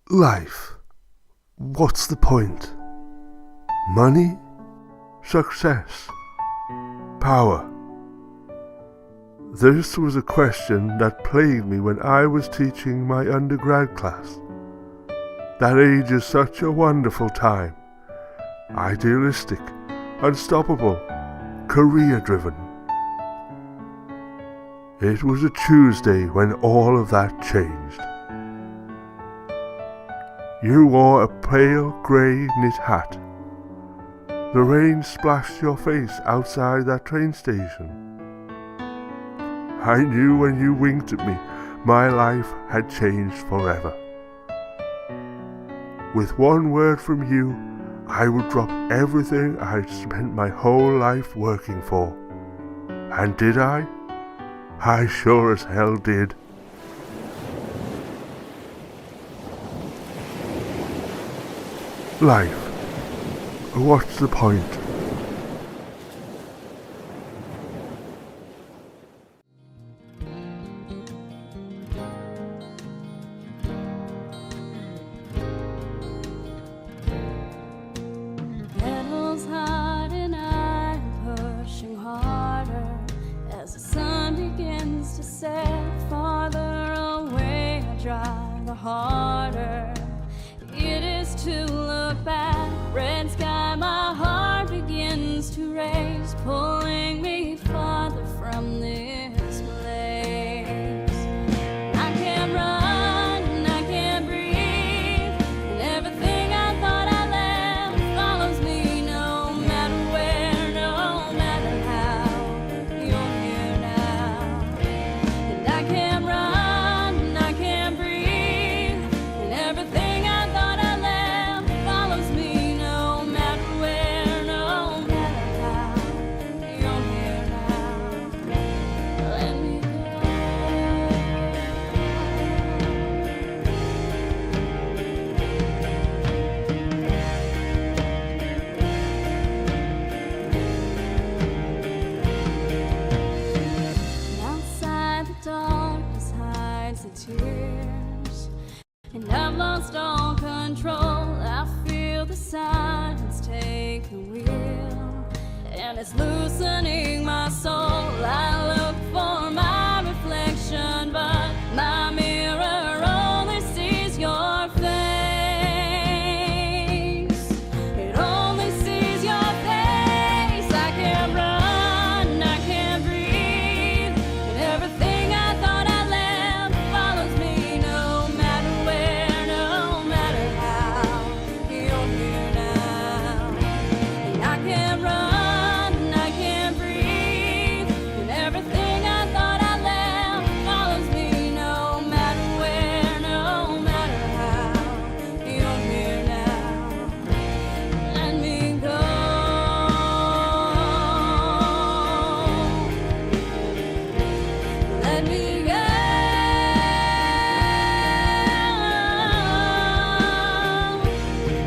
Life. What's the point? Money? Success? Power? This was a question that plagued me when I was teaching my undergrad class. That age is such a wonderful time. Idealistic, unstoppable, career-driven. It was a Tuesday when all of that changed. You wore a pale grey knit hat. The rain splashed your face outside that train station. I knew when you winked at me, my life had changed forever. With one word from you, I would drop everything I'd spent my whole life working for. And did I? I sure as hell did. Life. What's the point? Pedals hard and I'm pushing harder as the sun begins to set. Farther away I drive, the harder it is to look back. Red sky, my heart begins to race, pulling me farther from this place. I can't run, I can't breathe, and everything I thought I left follows me no matter where, no matter how. You're here now, and I can't run, I can't breathe, and everything I thought I left follows me no matter where, no matter how. You're here now, let me go. Outside the darkness hides the tears, and I've lost all control. I feel the silence take the wheel, and it's loosening my soul. I look for my reflection, but my mirror only sees your face. It only sees your face. I can't run, I can't breathe, and everything I thought I left follows me no matter where, no matter how. You're here now, and I can't run, I can't breathe, and everything I thought I left follows me no matter where, no matter how. You're here now, let me go. Let me go.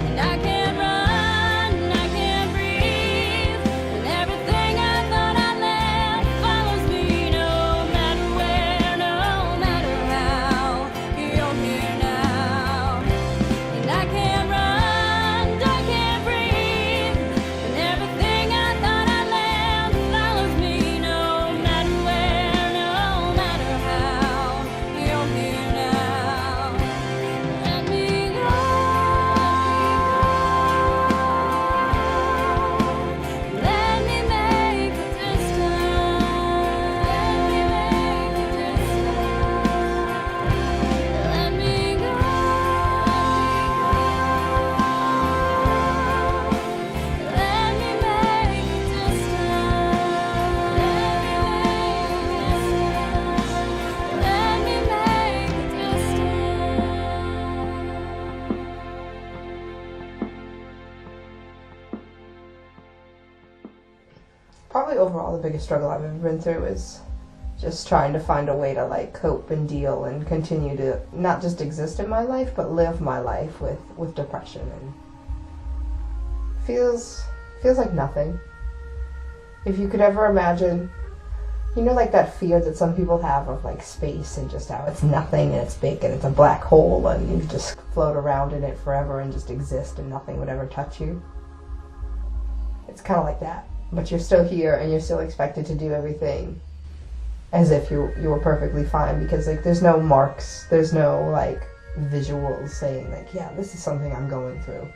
And I can't run, I can't breathe, and everything I thought I left follows me no matter where, no matter how. You're here now, and I can't run, I can't breathe, and everything I thought I left follows me no matter where, no matter how. You're here now, let me go. Let me make a distance. Let me make a distance. Let me go. Let me make a distance. Let me make a distance. Probably overall the biggest struggle I've ever been through is just trying to find a way to like cope and deal and continue to not just exist in my life but live my life with depression, and feels like nothing. If you could ever imagine You know, like that fear that some people have of like space and just how it's nothing and it's big and it's a black hole and you just float around in it forever and just exist and nothing would ever touch you. It's kind of like that. But you're still here and you're still expected to do everything as if you were perfectly fine, because like there's no marks, there's no like visuals saying like, yeah, this is something I'm going through.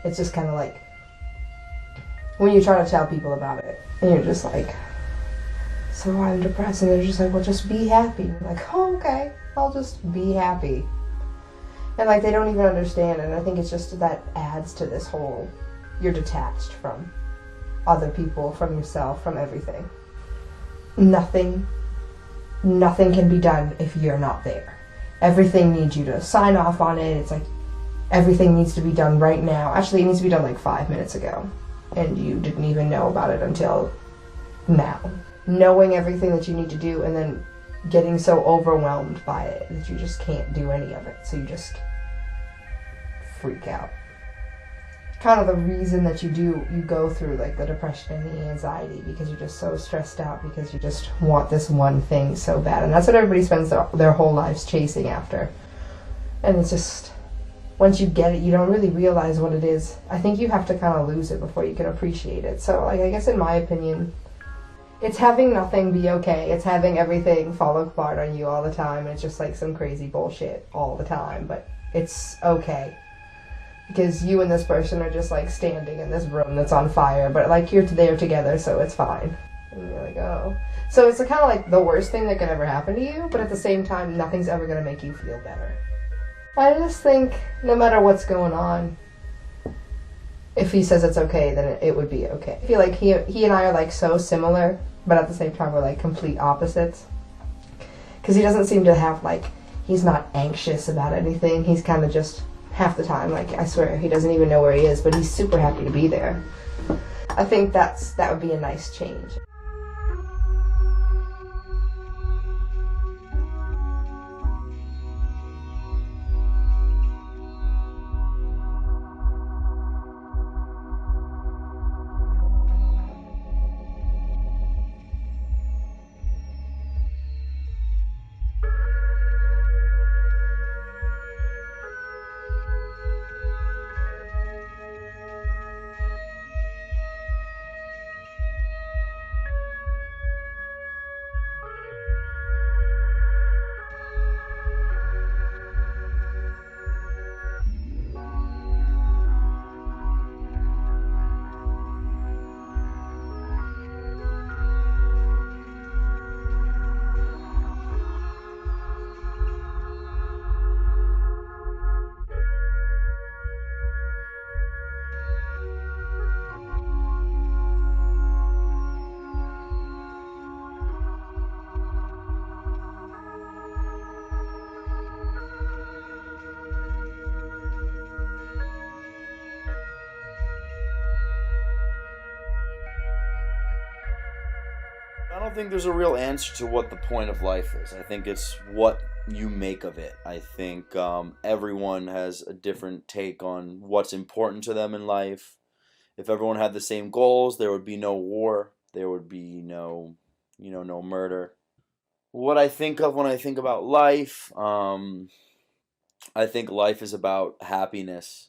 It's just kind of like when you try to tell people about it and you're just like, so I'm depressed, and they're just like, well, just be happy. I'm like, oh, okay, I'll just be happy. And like they don't even understand, and I think it's just that adds to this whole, you're detached from other people, from yourself, from everything. Nothing can be done if you're not there. Everything needs you to sign off on it. It's like everything needs to be done right now. Actually, it needs to be done like 5 minutes ago, and you didn't even know about it until now. Knowing everything that you need to do and then getting so overwhelmed by it that you just can't do any of it, so you just freak out. Kind of the reason that you go through like the depression and the anxiety, because you're just so stressed out because you just want this one thing so bad, and that's what everybody spends their whole lives chasing after. And it's just, once you get it, you don't really realize what it is. I think you have to kind of lose it before you can appreciate it. So like, I guess in my opinion, it's having nothing be okay. It's having everything fall apart on you all the time. And it's just like some crazy bullshit all the time. But it's okay. Because you and this person are just like standing in this room that's on fire. But like you're there together, so it's fine. And you're like, oh. So it's kind of like the worst thing that could ever happen to you. But at the same time, nothing's ever going to make you feel better. I just think no matter what's going on, if he says it's okay, then it would be okay. I feel like he and I are like so similar, but at the same time we're like complete opposites. Because he doesn't seem to have like, he's not anxious about anything. He's kind of just half the time, like I swear, he doesn't even know where he is, but he's super happy to be there. I think that would be a nice change. I don't think there's a real answer to what the point of life is. I think it's what you make of it. I think everyone has a different take on what's important to them in life. If everyone had the same goals, there would be no war. There would be no murder. What I think of when I think about life, I think life is about happiness.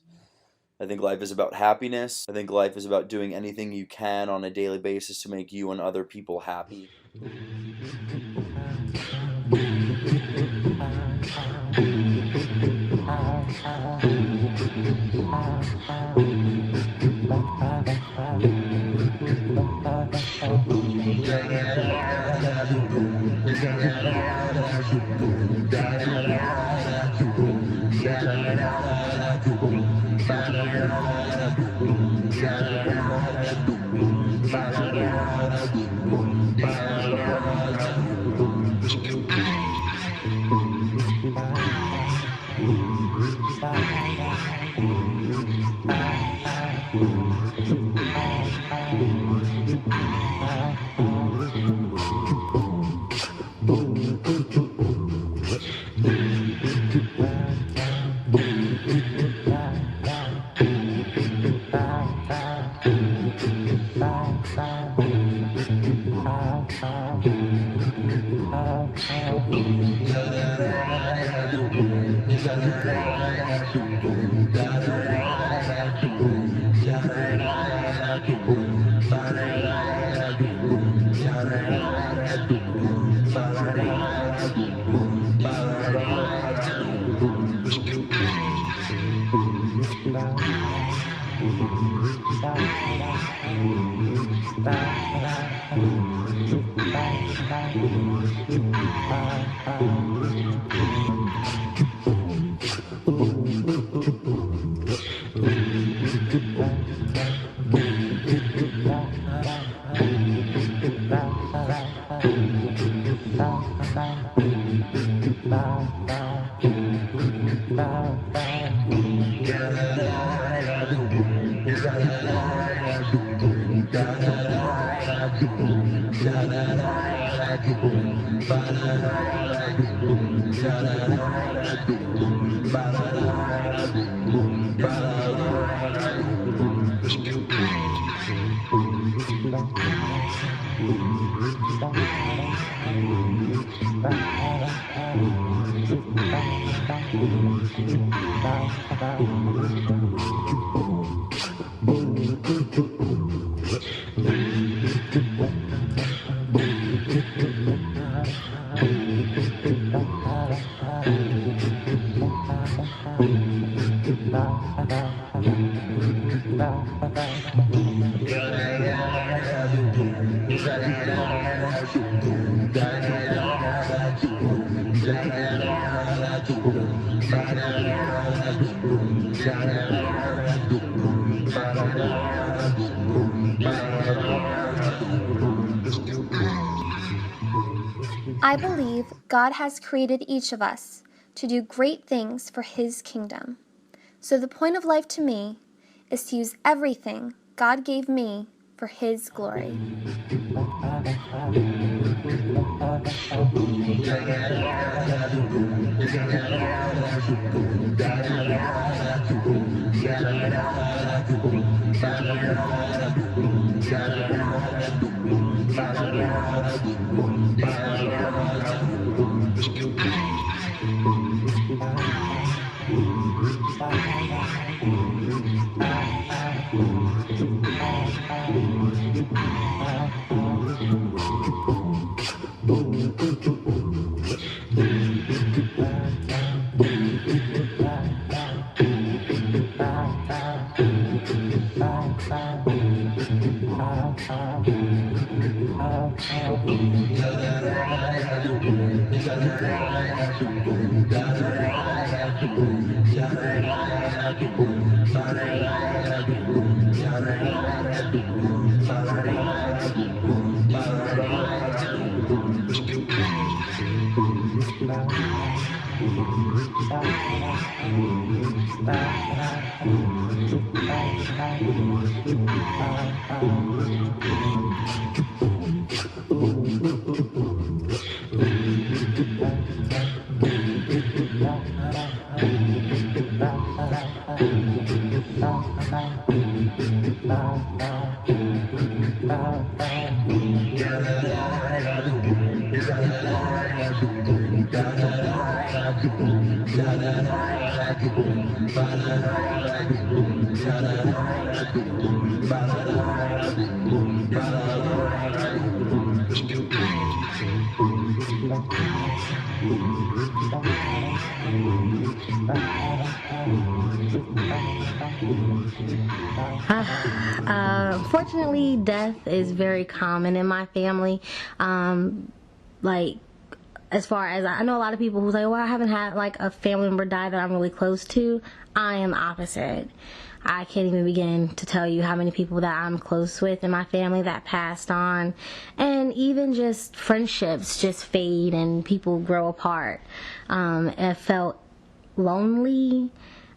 I think life is about happiness. I think life is about doing anything you can on a daily basis to make you and other people happy. I believe God has created each of us to do great things for His kingdom. So the point of life to me is to use everything God gave me for His glory. Fortunately, death is very common in my family. Like, as far as I know, a lot of people who say, well, I haven't had like a family member die that I'm really close to. I am the opposite. I can't even begin to tell you how many people that I'm close with in my family that passed on, and even just friendships just fade and people grow apart. I felt lonely.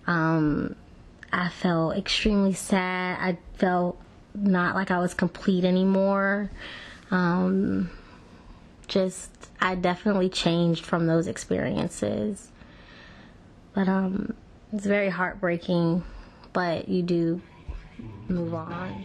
I felt extremely sad. I felt not like I was complete anymore. I definitely changed from those experiences. But it's very heartbreaking, but you do move on.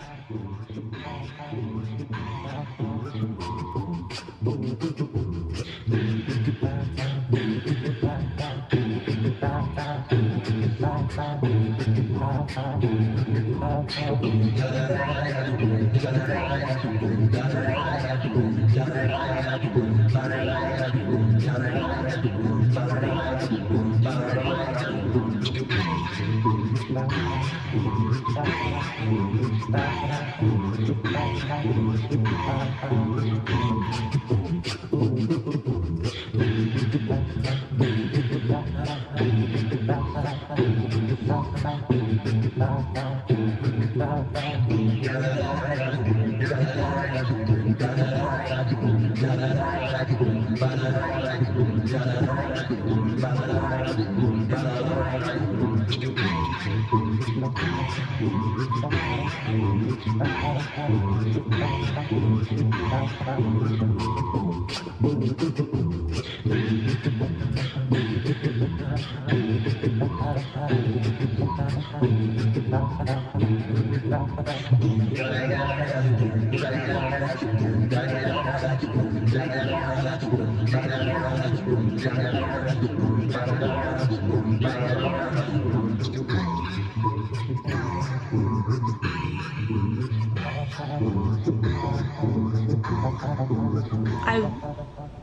I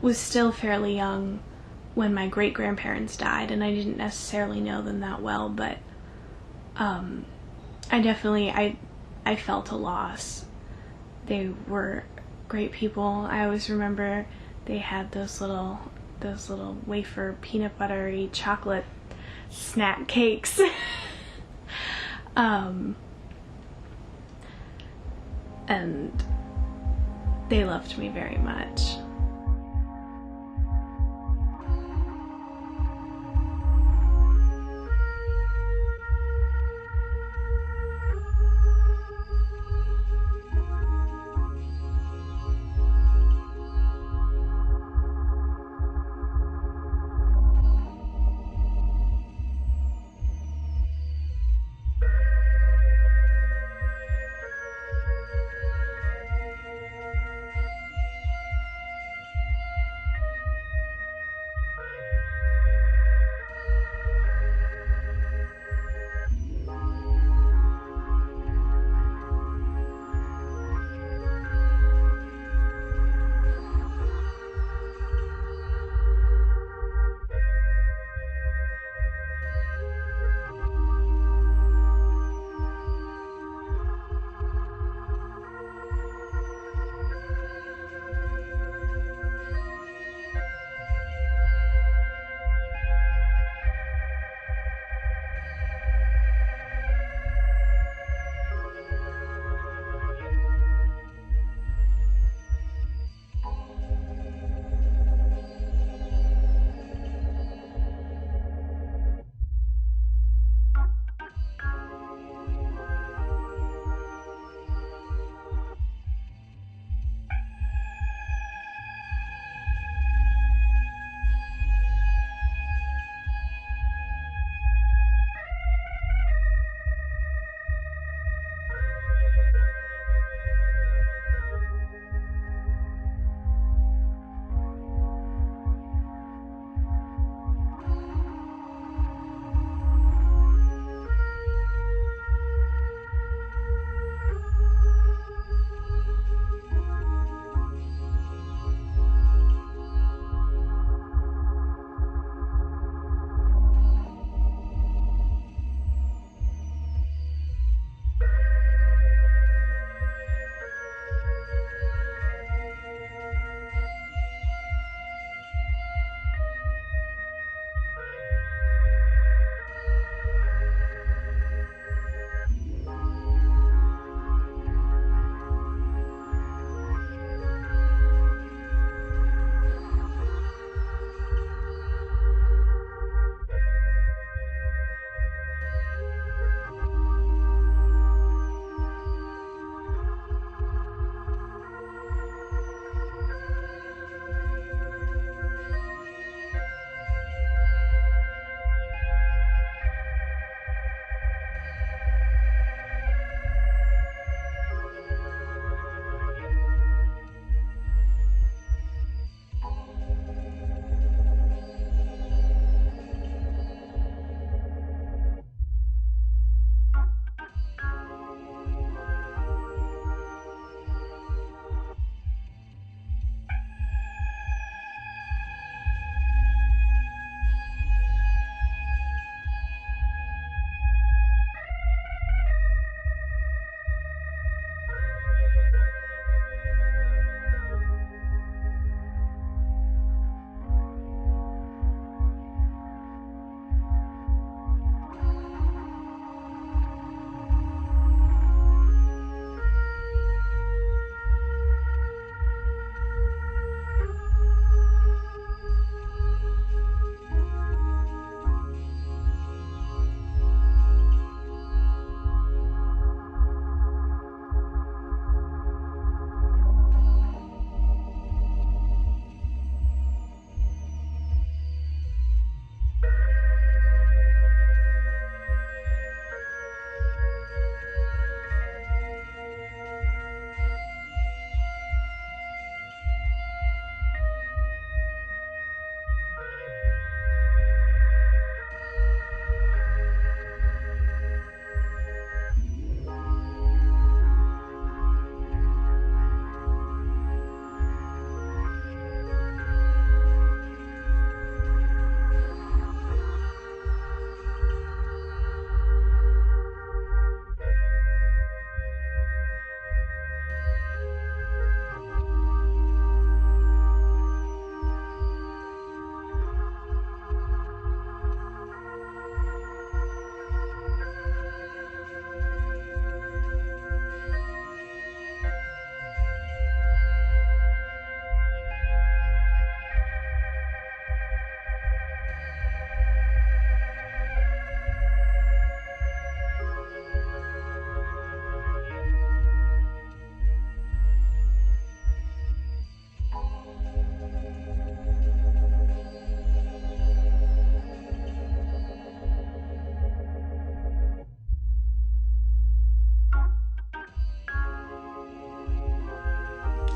was still fairly young when my great-grandparents died, and I didn't necessarily know them that well, but I felt a loss. They were great people. I always remember they had those little wafer peanut buttery chocolate snack cakes. And they loved me very much.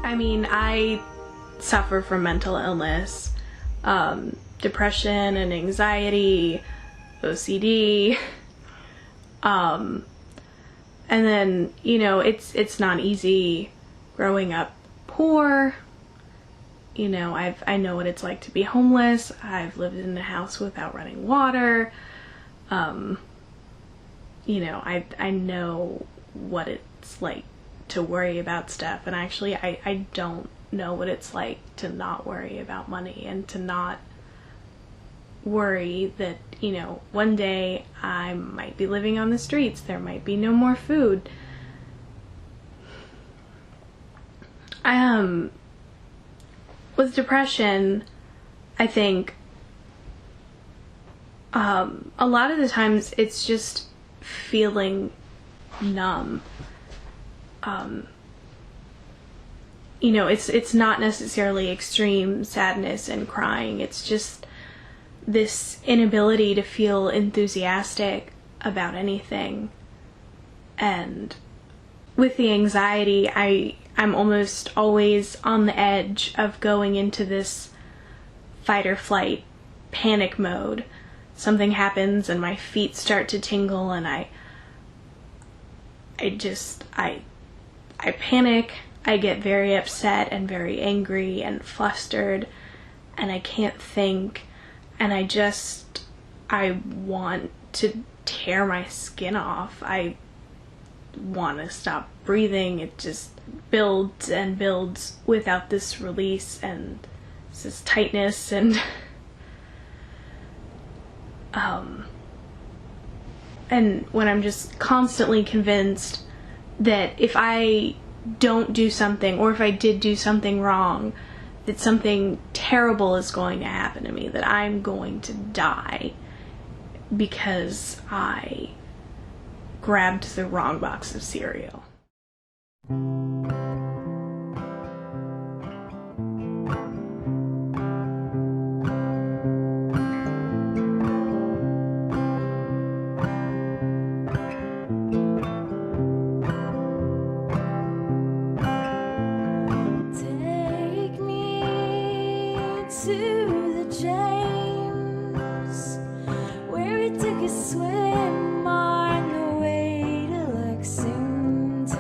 I mean, I suffer from mental illness, depression and anxiety, OCD, and then, you know, it's not easy growing up poor. You know, I know what it's like to be homeless. I've lived in a house without running water. You know, I know what it's like to worry about stuff, and actually I don't know what it's like to not worry about money and to not worry that, you know, one day I might be living on the streets, there might be no more food. With depression, I think a lot of the times it's just feeling numb. You know, it's not necessarily extreme sadness and crying. It's just this inability to feel enthusiastic about anything. And with the anxiety, I'm almost always on the edge of going into this fight or flight panic mode. Something happens and my feet start to tingle, and I panic. I get very upset and very angry and flustered, and I can't think, and I want to tear my skin off. I want to stop breathing. It just builds and builds without this release, and this tightness, and and when I'm just constantly convinced that if I don't do something, or if I did do something wrong, that something terrible is going to happen to me, that I'm going to die because I grabbed the wrong box of cereal. Take me to the James, where we took a swim on the way to Lexington.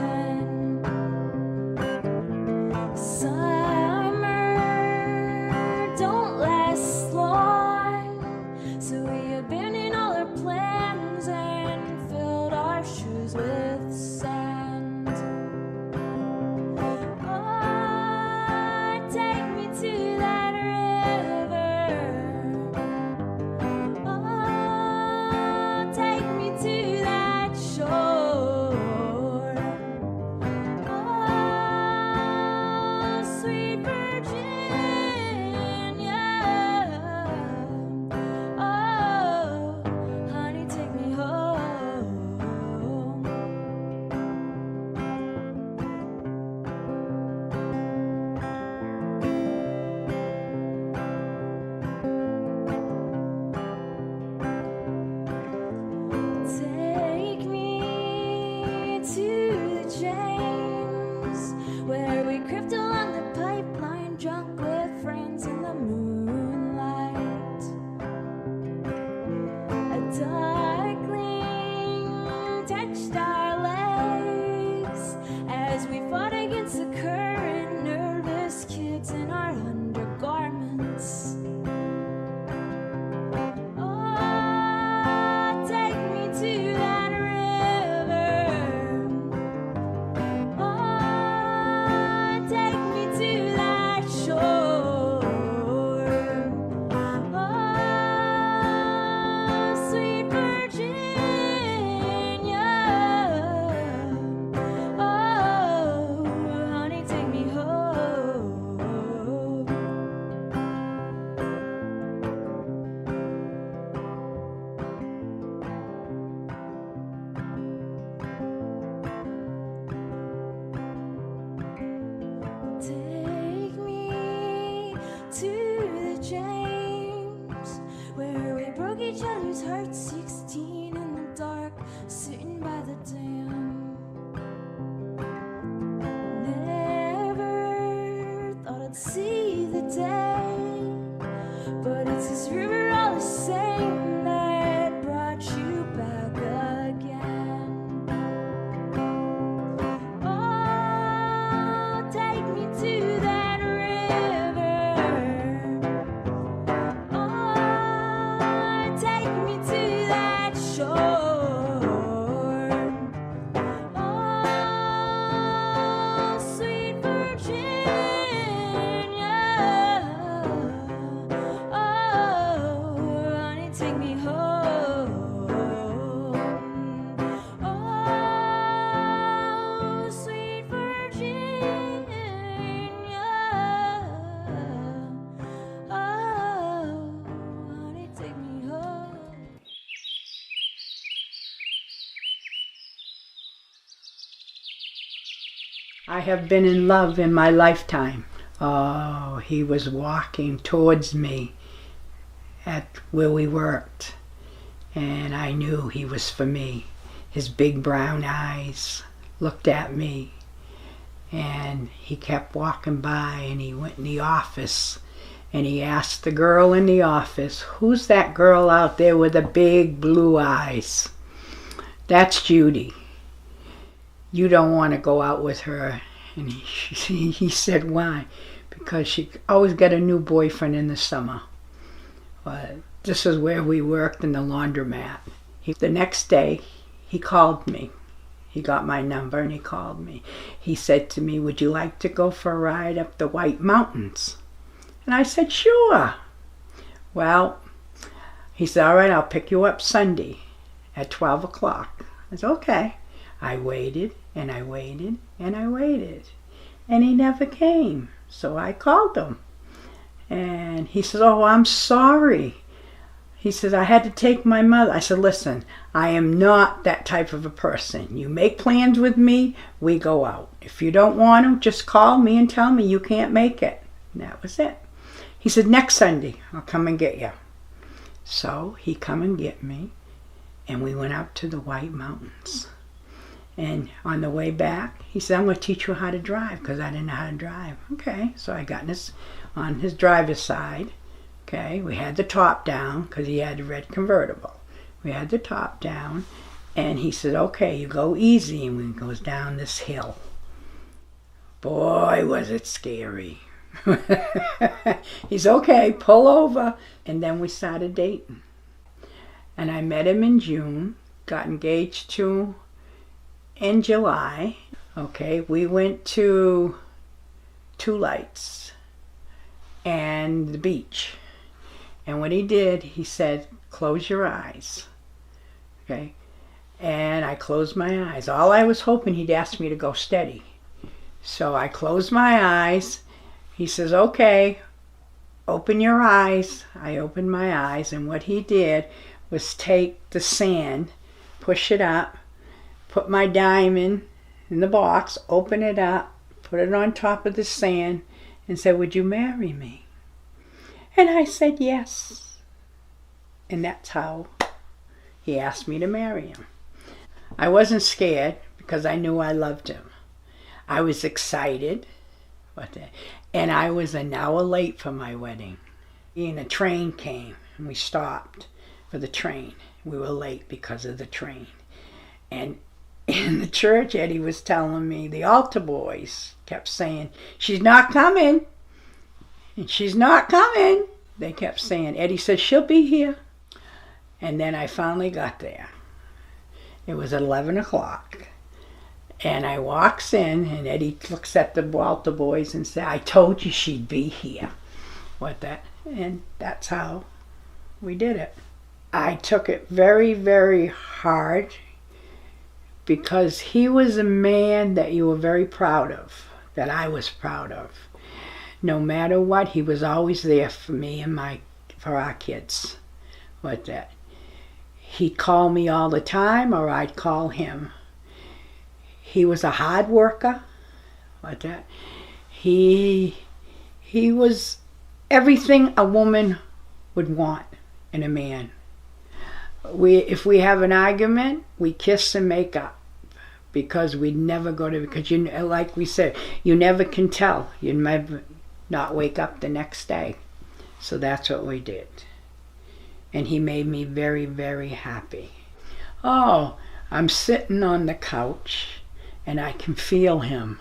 I have been in love in my lifetime. Oh, he was walking towards me at where we worked, and I knew he was for me. His big brown eyes looked at me, and he kept walking by, and he went in the office, and he asked the girl in the office, "Who's that girl out there with the big blue eyes?" "That's Judy. You don't want to go out with her." And he said, "Why?" "Because she always got a new boyfriend in the summer." Well, this is where we worked, in the laundromat. The next day, he called me. He got my number and he called me. He said to me, "Would you like to go for a ride up the White Mountains?" And I said, "Sure." Well, he said, "All right, I'll pick you up Sunday at 12 o'clock. I said, "Okay." I waited and I waited and I waited, and he never came. So I called him, and he says, "Oh, I'm sorry." He says, "I had to take my mother." I said, "Listen, I am not that type of a person. You make plans with me, we go out. If you don't want to, just call me and tell me you can't make it." And that was it. He said, "Next Sunday, I'll come and get you." So he come and get me, and we went up to the White Mountains. And on the way back, he said, "I'm going to teach you how to drive," because I didn't know how to drive. Okay, so I got on his driver's side. Okay, we had the top down because he had a red convertible. We had the top down, and he said, "Okay, you go easy," and we goes down this hill. Boy, was it scary. He's okay, pull over. And then we started dating. And I met him in June, got engaged in July. Okay, we went to Two Lights and the beach. And what he did, he said, "Close your eyes." Okay, and I closed my eyes. All I was hoping he'd ask me to go steady. So I closed my eyes. He says, "Okay, open your eyes." I opened my eyes, and what he did was take the sand, push it up, put my diamond in the box, open it up, put it on top of the sand, and said, "Would you marry me?" And I said yes. And that's how he asked me to marry him. I wasn't scared because I knew I loved him. I was excited, and I was an hour late for my wedding. And a train came, and we stopped for the train. We were late because of the train. And in the church, Eddie was telling me, the altar boys kept saying, "She's not coming, and she's not coming." They kept saying. Eddie said, "She'll be here." And then I finally got there. It was 11 o'clock. And I walks in, and Eddie looks at the altar boys and said, "I told you she'd be here." And that's how we did it. I took it very, very hard because he was a man that you were very proud of, that I was proud of. No matter what, he was always there for me and for our kids. He'd call me all the time, or I'd call him. He was a hard worker. He was everything a woman would want in a man. If we have an argument, we kiss and make up, because we'd never go to, because like we said, you never can tell. You never not wake up the next day. So that's what we did. And he made me very, very happy. Oh, I'm sitting on the couch and I can feel him.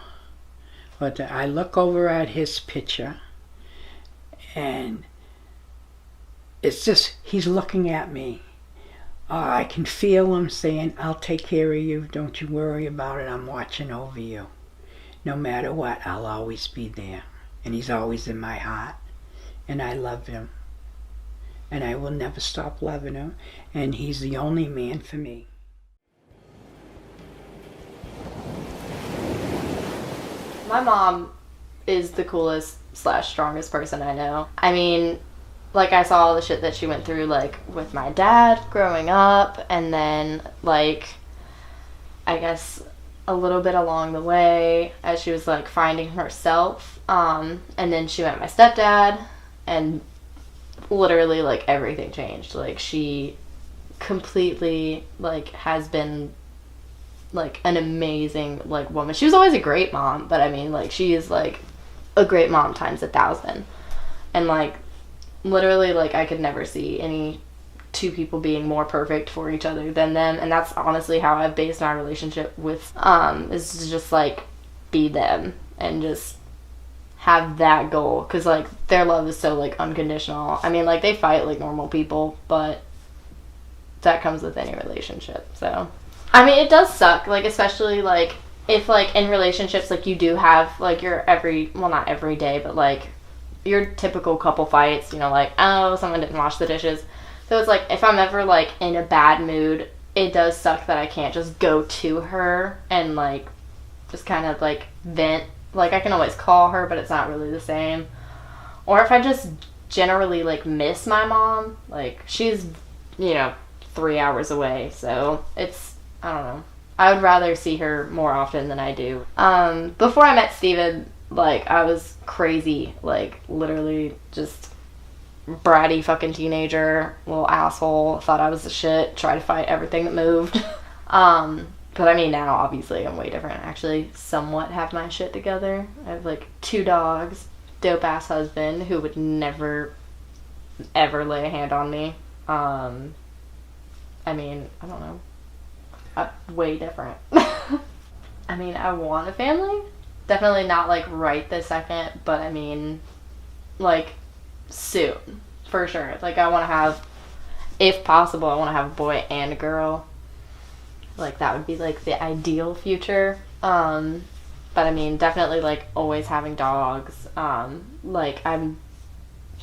I look over at his picture, and it's just, he's looking at me. Oh, I can feel him saying, "I'll take care of you. Don't you worry about it. I'm watching over you. No matter what, I'll always be there." And he's always in my heart. And I love him. And I will never stop loving him. And he's the only man for me. My mom is the coolest / strongest person I know. I mean, like, I saw all the shit that she went through, like, with my dad growing up, and then, like, I guess a little bit along the way as she was like finding herself. And then she met my stepdad, and literally like everything changed. Like she completely like has been like an amazing like woman. She was always a great mom, but I mean like she is like a great mom times 1,000. And like literally like I could never see any two people being more perfect for each other than them, and that's honestly how I've based my relationship with is to just like be them and just have that goal, because like their love is so like unconditional. I mean like they fight like normal people, but that comes with any relationship. So I mean it does suck, like especially like if like in relationships like you do have like your not every day, but like your typical couple fights, you know, like oh someone didn't wash the dishes. So it's like if I'm ever like in a bad mood, it does suck that I can't just go to her and like just kind of like vent. Like I can always call her, but it's not really the same. Or if I just generally like miss my mom, like she's, you know, 3 hours away, so it's, I don't know, I would rather see her more often than I do. Before I met Steven, like I was crazy, like literally just bratty fucking teenager, little asshole, thought I was the shit, tried to fight everything that moved. But I mean now obviously I'm way different. I actually somewhat have my shit together. I have like 2 dogs, dope ass husband who would never ever lay a hand on me. I mean, I don't know. I'm way different. I mean, I want a family. Definitely not like right this second, but I mean like soon, for sure. Like I want to have, if possible, I want to have a boy and a girl. Like that would be like the ideal future. But I mean definitely like always having dogs. Like I'm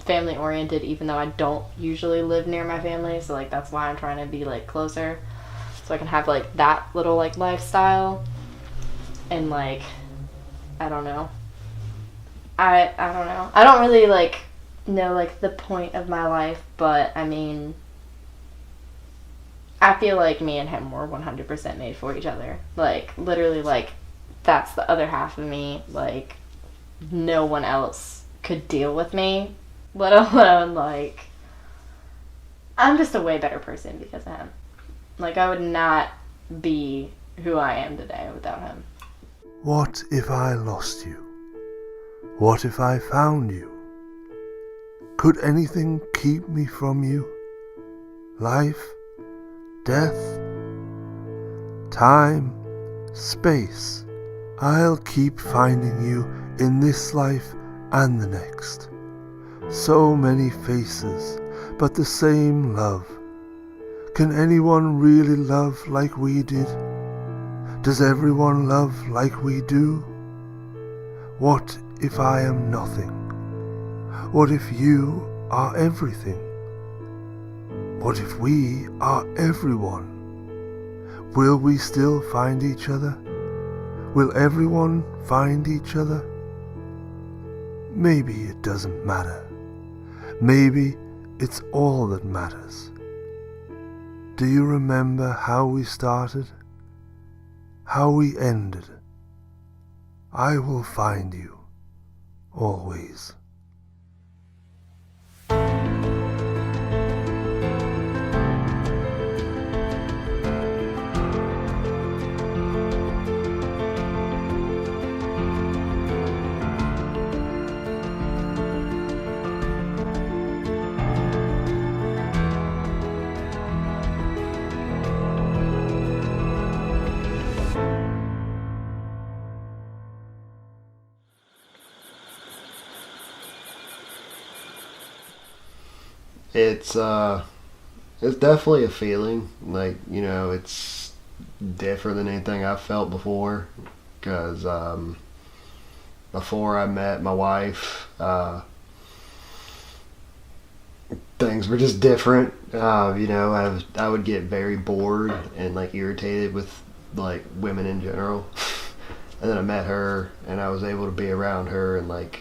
family oriented even though I don't usually live near my family, so like that's why I'm trying to be like closer so I can have like that little like lifestyle. And like I don't know. I don't know. I don't really like know like the point of my life, but I mean I feel like me and him were 100% made for each other. Like, literally, like, that's the other half of me. Like, no one else could deal with me, let alone, like, I'm just a way better person because of him. Like, I would not be who I am today without him. What if I lost you? What if I found you? Could anything keep me from you? Life? Death, time, space, I'll keep finding you in this life and the next. So many faces, but the same love. Can anyone really love like we did? Does everyone love like we do? What if I am nothing? What if you are everything? What if we are everyone? Will we still find each other? Will everyone find each other? Maybe it doesn't matter. Maybe it's all that matters. Do you remember how we started? How we ended? I will find you, always. It's definitely a feeling. Like, you know, it's different than anything I've felt before. Because before I met my wife, things were just different. You know, I would get very bored and like irritated with like women in general. And then I met her, and I was able to be around her and like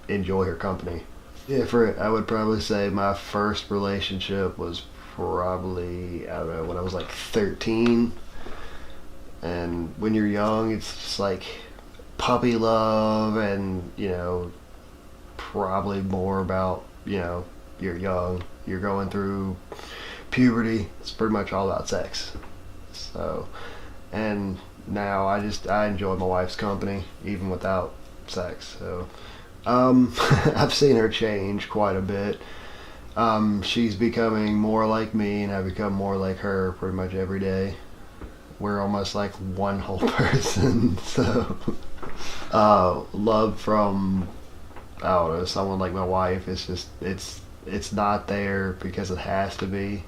enjoy her company. Different, I would probably say my first relationship was probably, I don't know, when I was like 13. And when you're young, it's just like puppy love, and probably more about you're young, you're going through puberty. It's pretty much all about sex. So, and now I enjoy my wife's company even without sex. So I've seen her change quite a bit. She's becoming more like me, and I become more like her pretty much every day. We're almost like one whole person. So love from, I don't know, someone like my wife, it's just it's not there because it has to be,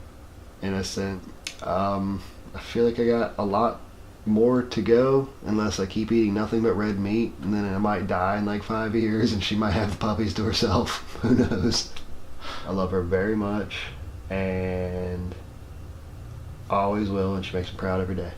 in a sense. I feel like I got a lot more to go unless I keep eating nothing but red meat, and then I might die in like 5 years and she might have the puppies to herself. Who knows? I love her very much, and always will, and she makes me proud every day.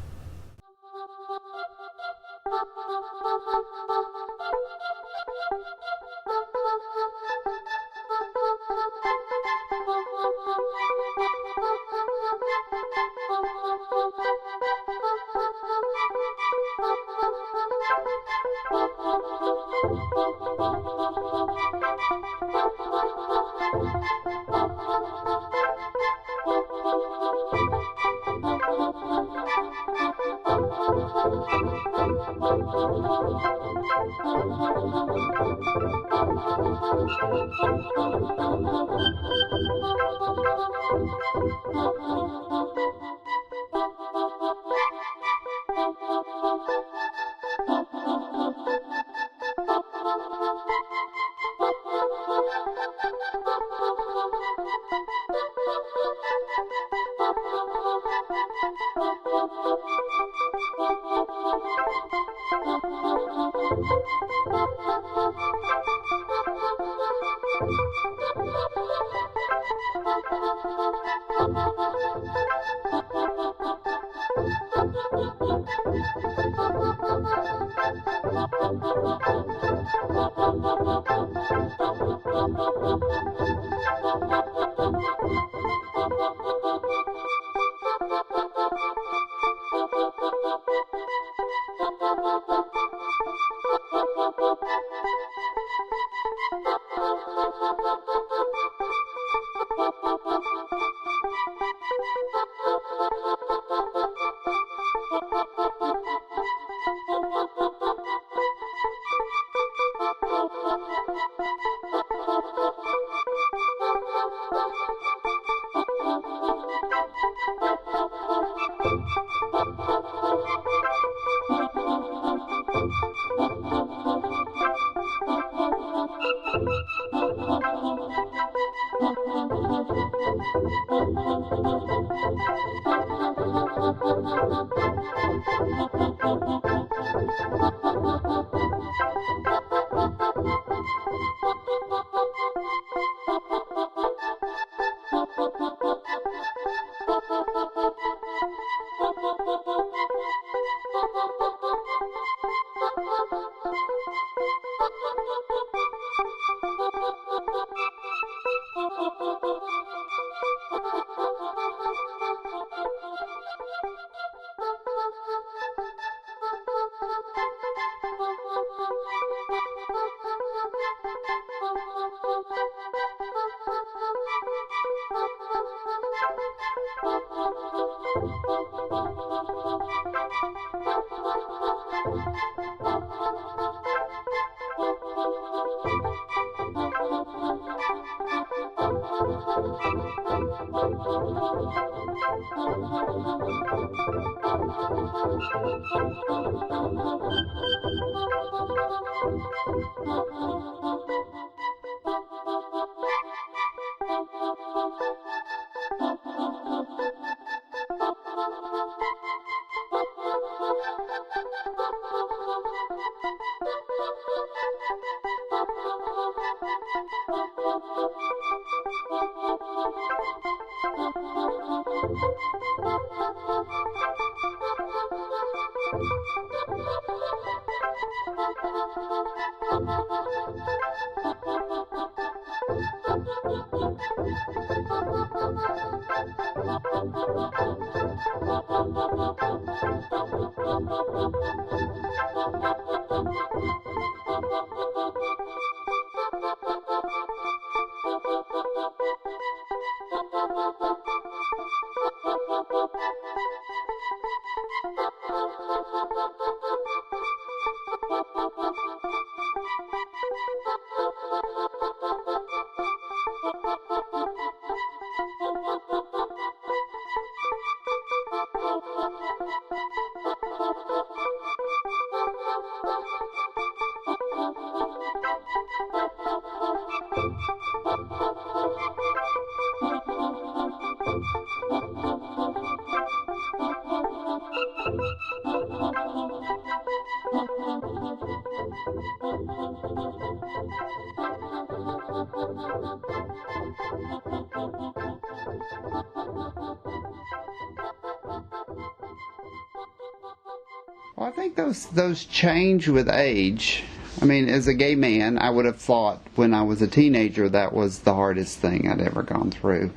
Well, I think those change with age. I mean, as a gay man, I would have thought when I was a teenager that was the hardest thing I'd ever gone through.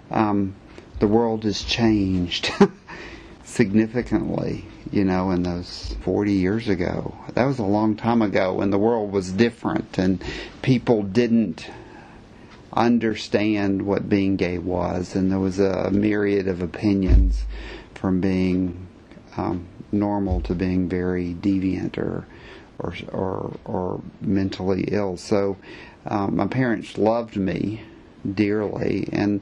The world has changed significantly, you know, in those 40 years ago. That was a long time ago when the world was different and people didn't understand what being gay was, and there was a myriad of opinions from being normal to being very deviant or mentally ill. So my parents loved me dearly, and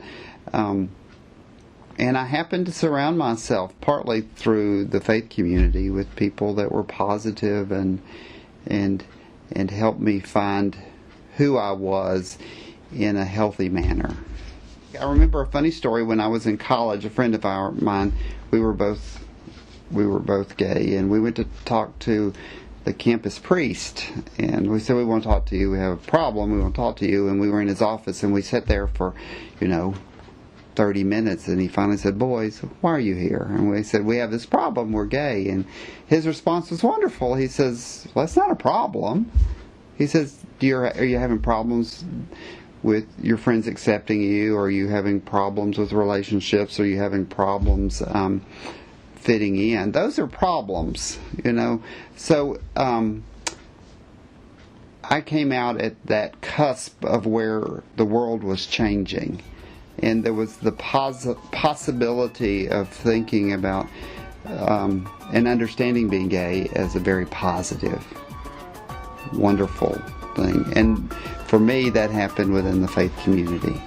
I happened to surround myself partly through the faith community with people that were positive and helped me find who I was in a healthy manner. I remember a funny story when I was in college. A friend of mine, we were both gay, and we went to talk to the campus priest, and we said, we want to talk to you, we have a problem, we want to talk to you. And we were in his office, and we sat there for 30 minutes, and he finally said, boys, why are you here? And we said, we have this problem, we're gay. And his response was wonderful. He says, well, that's not a problem. He says, are you having problems with your friends accepting you? Are you having problems with relationships? Are you having problems fitting in? Those are problems, So I came out at that cusp of where the world was changing, and there was the possibility of thinking about and understanding being gay as a very positive, wonderful thing. And for me, that happened within the faith community.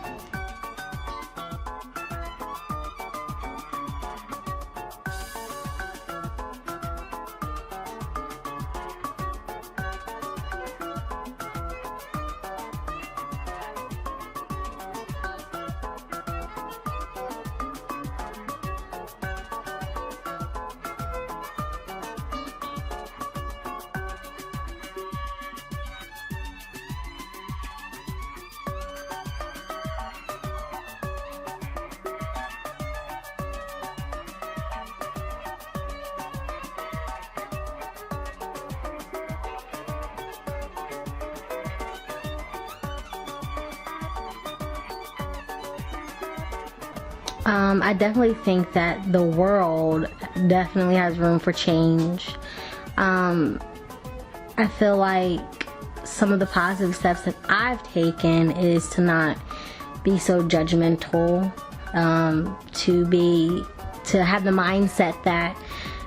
I definitely think that the world definitely has room for change. I feel like some of the positive steps that I've taken is to not be so judgmental, to have the mindset that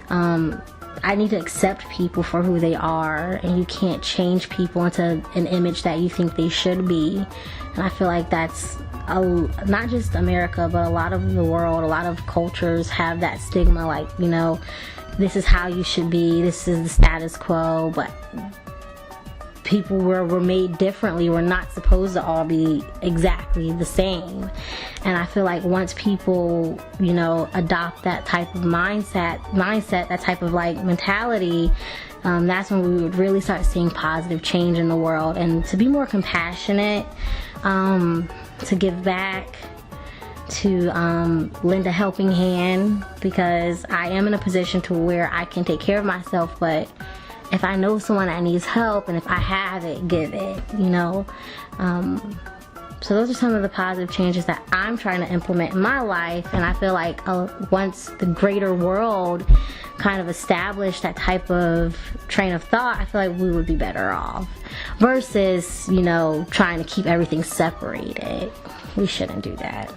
I need to accept people for who they are, and you can't change people into an image that you think they should be. And I feel like that's not just America, but a lot of the world, a lot of cultures have that stigma, like, this is how you should be, this is the status quo, but people were made differently. We're not supposed to all be exactly the same. And I feel like once people, adopt that type of mindset, that type of mentality, that's when we would really start seeing positive change in the world. And to be more compassionate, to give back, to lend a helping hand, because I am in a position to where I can take care of myself, but if I know someone that needs help, and if I have it, give it, So those are some of the positive changes that I'm trying to implement in my life, and I feel like once the greater world kind of established that type of train of thought, I feel like we would be better off versus, you know, trying to keep everything separated. We shouldn't do that.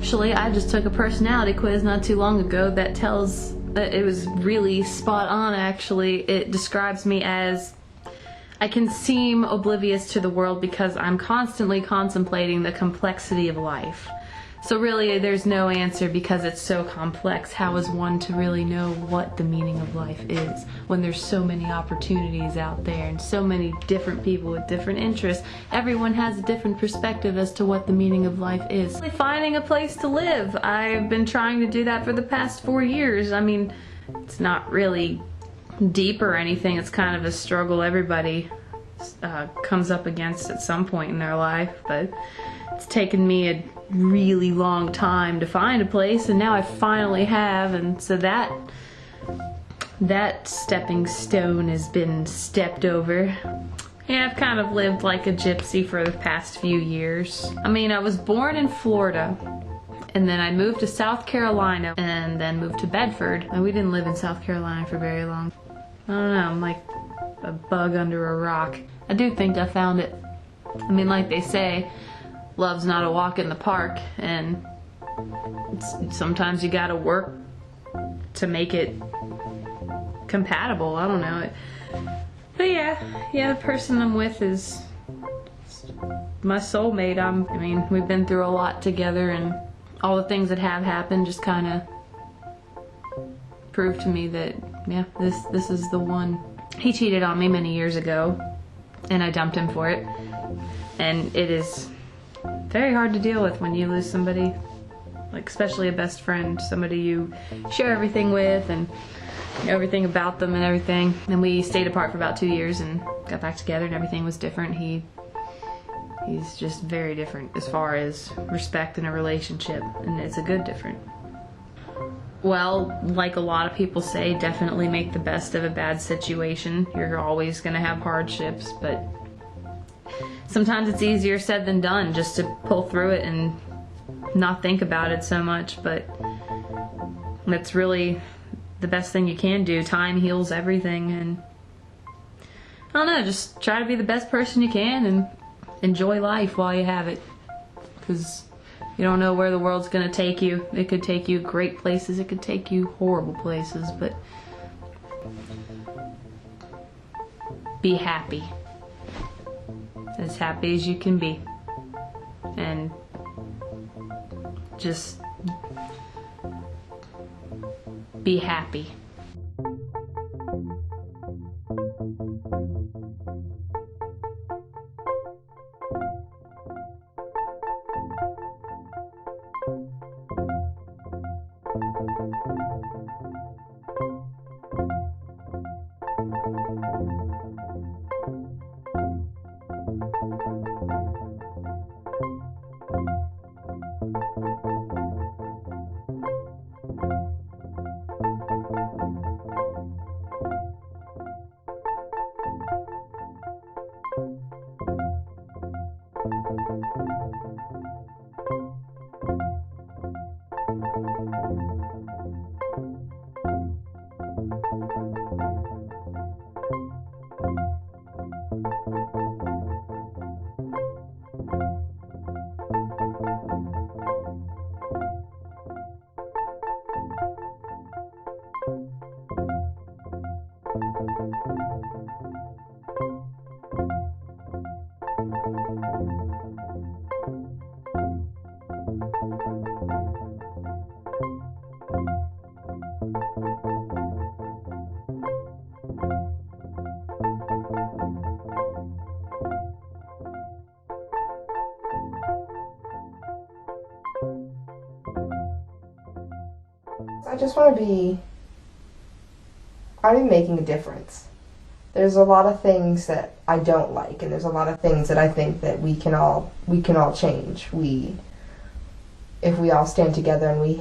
Actually, I just took a personality quiz not too long ago that tells that it was really spot on. Actually, it describes me as I can seem oblivious to the world because I'm constantly contemplating the complexity of life. So really there's no answer because it's so complex. How is one to really know what the meaning of life is when there's so many opportunities out there and so many different people with different interests? Everyone has a different perspective as to what the meaning of life is. Finding a place to live. I've been trying to do that for the past 4 years. I mean, it's not really deep or anything. It's kind of a struggle everybody comes up against at some point in their life, but it's taken me a really long time to find a place, and now I finally have, and so that stepping stone has been stepped over. Yeah, I've kind of lived like a gypsy for the past few years. I mean, I was born in Florida, and then I moved to South Carolina, and then moved to Bedford, and we didn't live in South Carolina for very long. I don't know, I'm like a bug under a rock. I do think I found it. I mean, like they say, love's not a walk in the park, and sometimes you gotta work to make it compatible. I don't know. But yeah, the person I'm with is my soulmate. I mean, we've been through a lot together, and all the things that have happened just kind of proved to me that, yeah, this is the one. He cheated on me many years ago, and I dumped him for it. And it is very hard to deal with when you lose somebody, like especially a best friend, somebody you share everything with and know everything about them and everything. And we stayed apart for about 2 years and got back together, and everything was different. He's just very different as far as respect in a relationship, and it's a good different. Well, like a lot of people say, definitely make the best of a bad situation. You're always going to have hardships, but sometimes it's easier said than done just to pull through it and not think about it so much, but that's really the best thing you can do. Time heals everything, and I don't know, just try to be the best person you can and enjoy life while you have it, because you don't know where the world's going to take you. It could take you great places, it could take you horrible places, but be happy. As happy as you can be. And just be happy. I just want to be making a difference. There's a lot of things that I don't like, and there's a lot of things that I think that we can all change. If we all stand together and we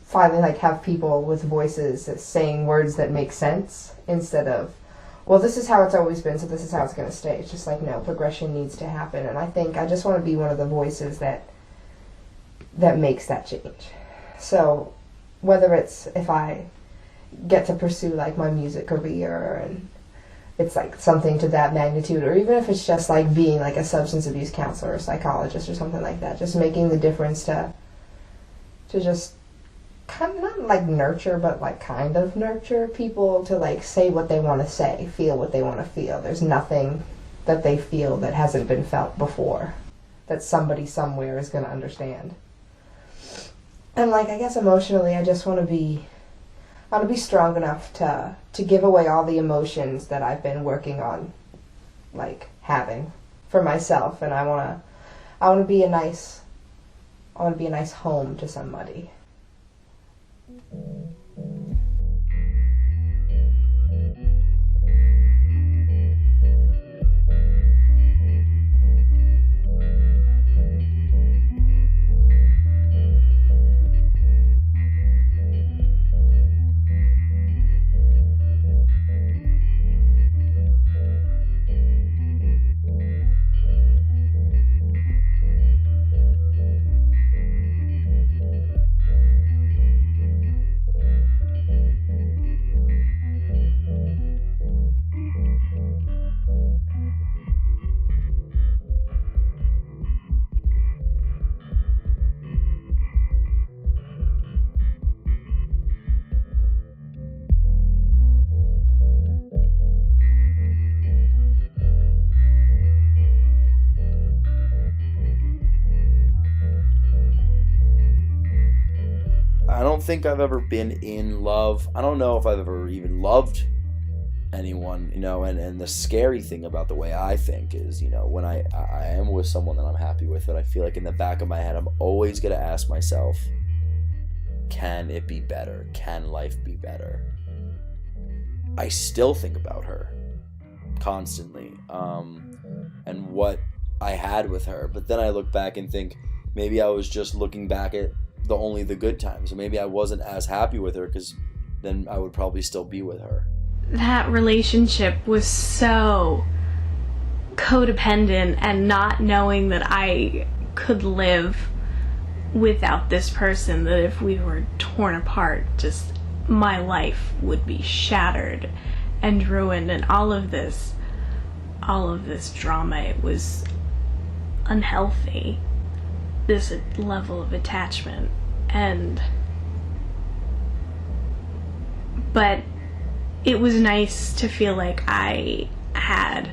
finally have people with voices saying words that make sense, instead of, well, this is how it's always been, so this is how it's going to stay. It's just like, no, progression needs to happen, and I just want to be one of the voices that makes that change. So whether it's if I get to pursue like my music career and it's like something to that magnitude, or even if it's just like being like a substance abuse counselor or psychologist or something like that, just making the difference to just kind of not like nurture, but like kind of nurture people to like say what they want to say, feel what they want to feel. There's nothing that they feel that hasn't been felt before, that somebody somewhere is going to understand. And like, I guess emotionally, I just want to be strong enough to give away all the emotions that I've been working on, like having for myself, and I want to be a nice home to somebody. think I've ever been in love. I don't know if I've ever even loved anyone, and the scary thing about the way I think is, when I am with someone that I'm happy with, that I feel like in the back of my head I'm always going to ask myself, can it be better? Can life be better? I still think about her constantly, and what I had with her, but then I look back and think maybe I was just looking back at only the good times, or maybe I wasn't as happy with her, because then I would probably still be with her. That relationship was so codependent, and not knowing that I could live without this person, that if we were torn apart, just my life would be shattered and ruined, and all of this drama, it was unhealthy, this level of attachment. But it was nice to feel like I had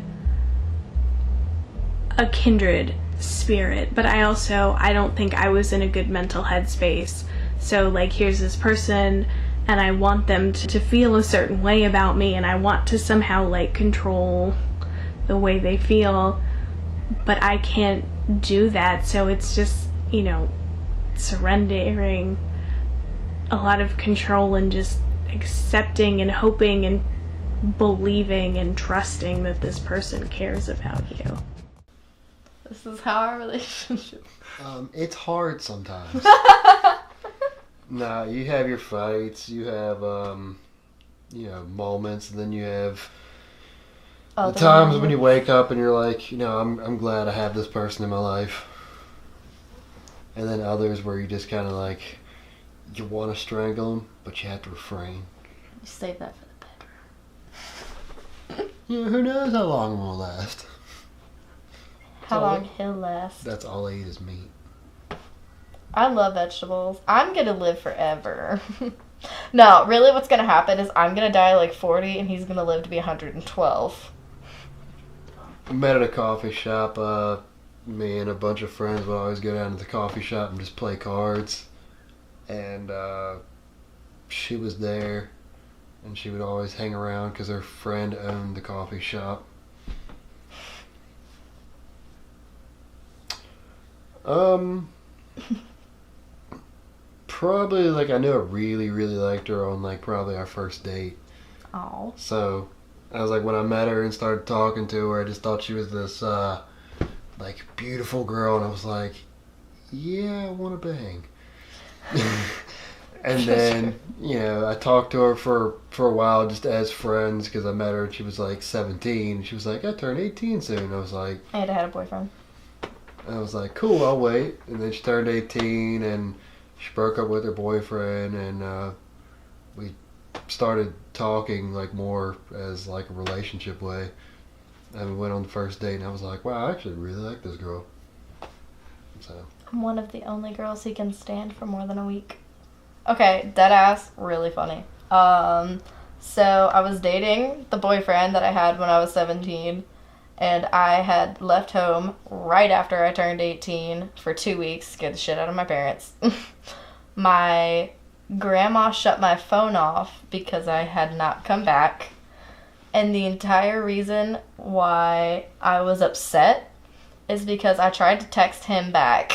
a kindred spirit, but I don't think I was in a good mental headspace. So, like, here's this person, and I want them to feel a certain way about me, and I want to somehow, like, control the way they feel, but I can't do that. So it's just, surrendering a lot of control, and just accepting and hoping and believing and trusting that this person cares about you. This is how our relationship. It's hard sometimes. Nah, you have your fights, you have moments, and then you have the times when you wake up and you're like, I'm glad I have this person in my life. And then others where you just kind of like, you want to strangle them, but you have to refrain. You save that for the bedroom. Who knows how long we'll last. How long he'll last. That's all I eat is meat. I love vegetables. I'm gonna live forever. No, really what's gonna happen is I'm gonna die like 40 and he's gonna live to be 112. I met at a coffee shop. Me and a bunch of friends would always go down to the coffee shop and just play cards. And she was there, and she would always hang around because her friend owned the coffee shop. Probably, like, I knew I really, really liked her on, like, probably our first date. Oh. So, I was like, when I met her and started talking to her, I just thought she was this, like, beautiful girl, and I was like, yeah, I want to bang. And then, I talked to her for a while just as friends, because I met her and she was like 17. She was like, I turned 18 soon. I was like... I had a boyfriend. I was like, cool, I'll wait. And then she turned 18, and she broke up with her boyfriend, and we started talking, like, more as, like, a relationship way. And we went on the first date, and I was like, wow, I actually really like this girl. So... I'm one of the only girls he can stand for more than a week. Okay, deadass, really funny. So I was dating the boyfriend that I had when I was 17, and I had left home right after I turned 18 for 2 weeks, scared the shit out of my parents. My grandma shut my phone off because I had not come back, and the entire reason why I was upset is because I tried to text him back.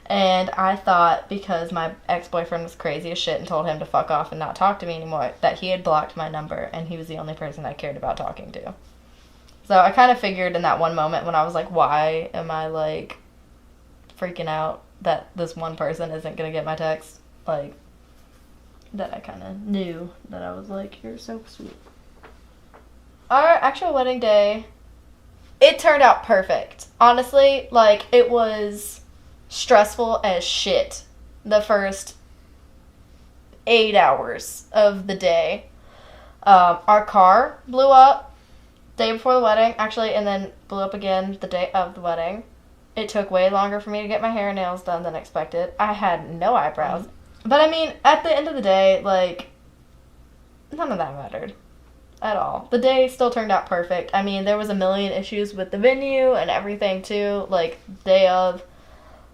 And I thought, because my ex-boyfriend was crazy as shit and told him to fuck off and not talk to me anymore, that he had blocked my number and he was the only person I cared about talking to. So I kind of figured in that one moment when I was like, why am I, like, freaking out that this one person isn't going to get my text? Like, that I kind of knew that I was like, you're so sweet. Our actual wedding day, it turned out perfect. Honestly, like, it was stressful as shit the first 8 hours of the day. Our car blew up day before the wedding, actually, and then blew up again the day of the wedding. It took way longer for me to get my hair and nails done than expected. I had no eyebrows. But I mean, at the end of the day, like, none of that mattered at all. The day still turned out perfect. I mean, there was a million issues with the venue and everything too, like, day of.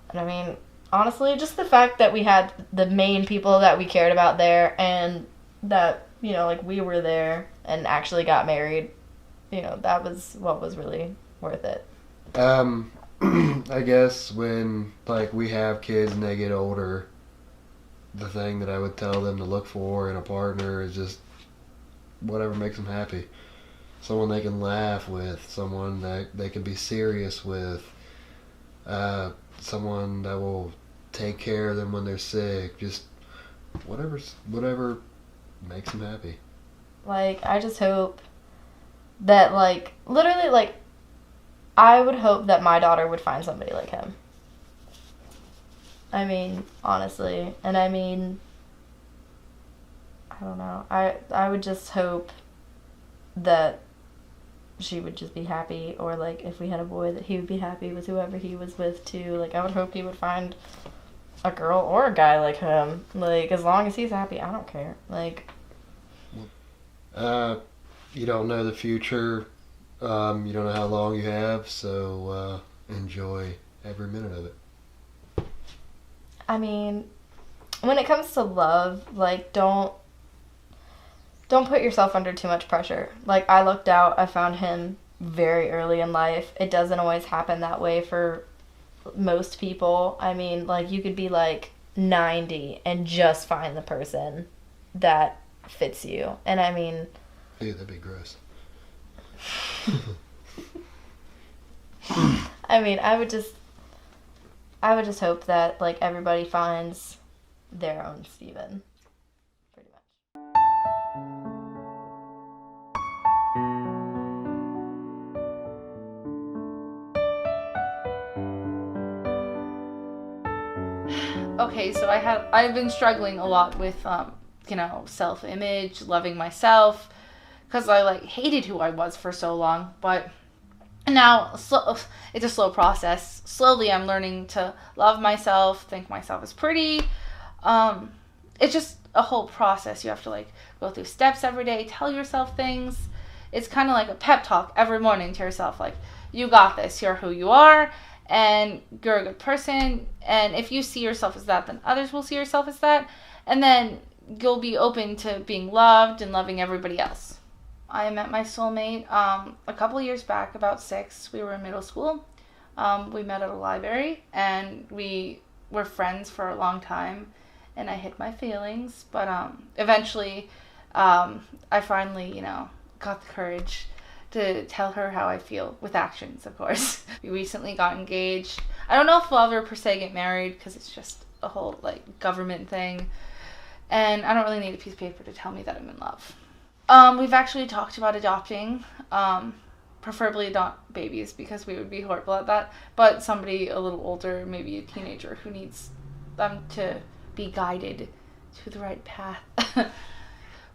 And I mean, honestly, just the fact that we had the main people that we cared about there, and that, you know, like, we were there and actually got married, you know, that was what was really worth it. I guess when, like, we have kids and they get older, the thing that I would tell them to look for in a partner is just whatever makes them happy. Someone they can laugh with, someone that they can be serious with, someone that will take care of them when they're sick, just whatever makes them happy. Like, I just hope that, like, literally, like, I would hope that my daughter would find somebody like him. I mean, honestly. And I mean, I don't know. I would just hope that she would just be happy, or, like, if we had a boy, that he would be happy with whoever he was with, too. Like, I would hope he would find a girl or a guy like him. Like, as long as he's happy, I don't care. Like, you don't know the future. You don't know how long you have, so enjoy every minute of it. I mean, when it comes to love, like, don't put yourself under too much pressure. Like, I looked out, I found him very early in life. It doesn't always happen that way for most people. I mean, like, you could be, like, 90 and just find the person that fits you. And I mean... Ew, that'd be gross. I mean, I would just hope that, like, everybody finds their own Steven. Pretty much. Okay, so I've been struggling a lot with self-image, loving myself, because I, like, hated who I was for so long. But now it's a slow process. Slowly I'm learning to love myself, think myself is pretty. It's just a whole process. You have to, like, go through steps every day, tell yourself things. It's kind of like a pep talk every morning to yourself, like, you got this, you're who you are, and you're a good person. And if you see yourself as that, then others will see yourself as that, and then you'll be open to being loved and loving everybody else. I met my soulmate a couple years back, about 6. We were in middle school. We met at a library, and we were friends for a long time, and I hid my feelings, but eventually I finally, got the courage to tell her how I feel, with actions, of course. We recently got engaged. I don't know if we'll ever per se get married, because it's just a whole, like, government thing, and I don't really need a piece of paper to tell me that I'm in love. We've actually talked about adopting, preferably not babies, because we would be horrible at that, but somebody a little older, maybe a teenager, who needs them to be guided to the right path.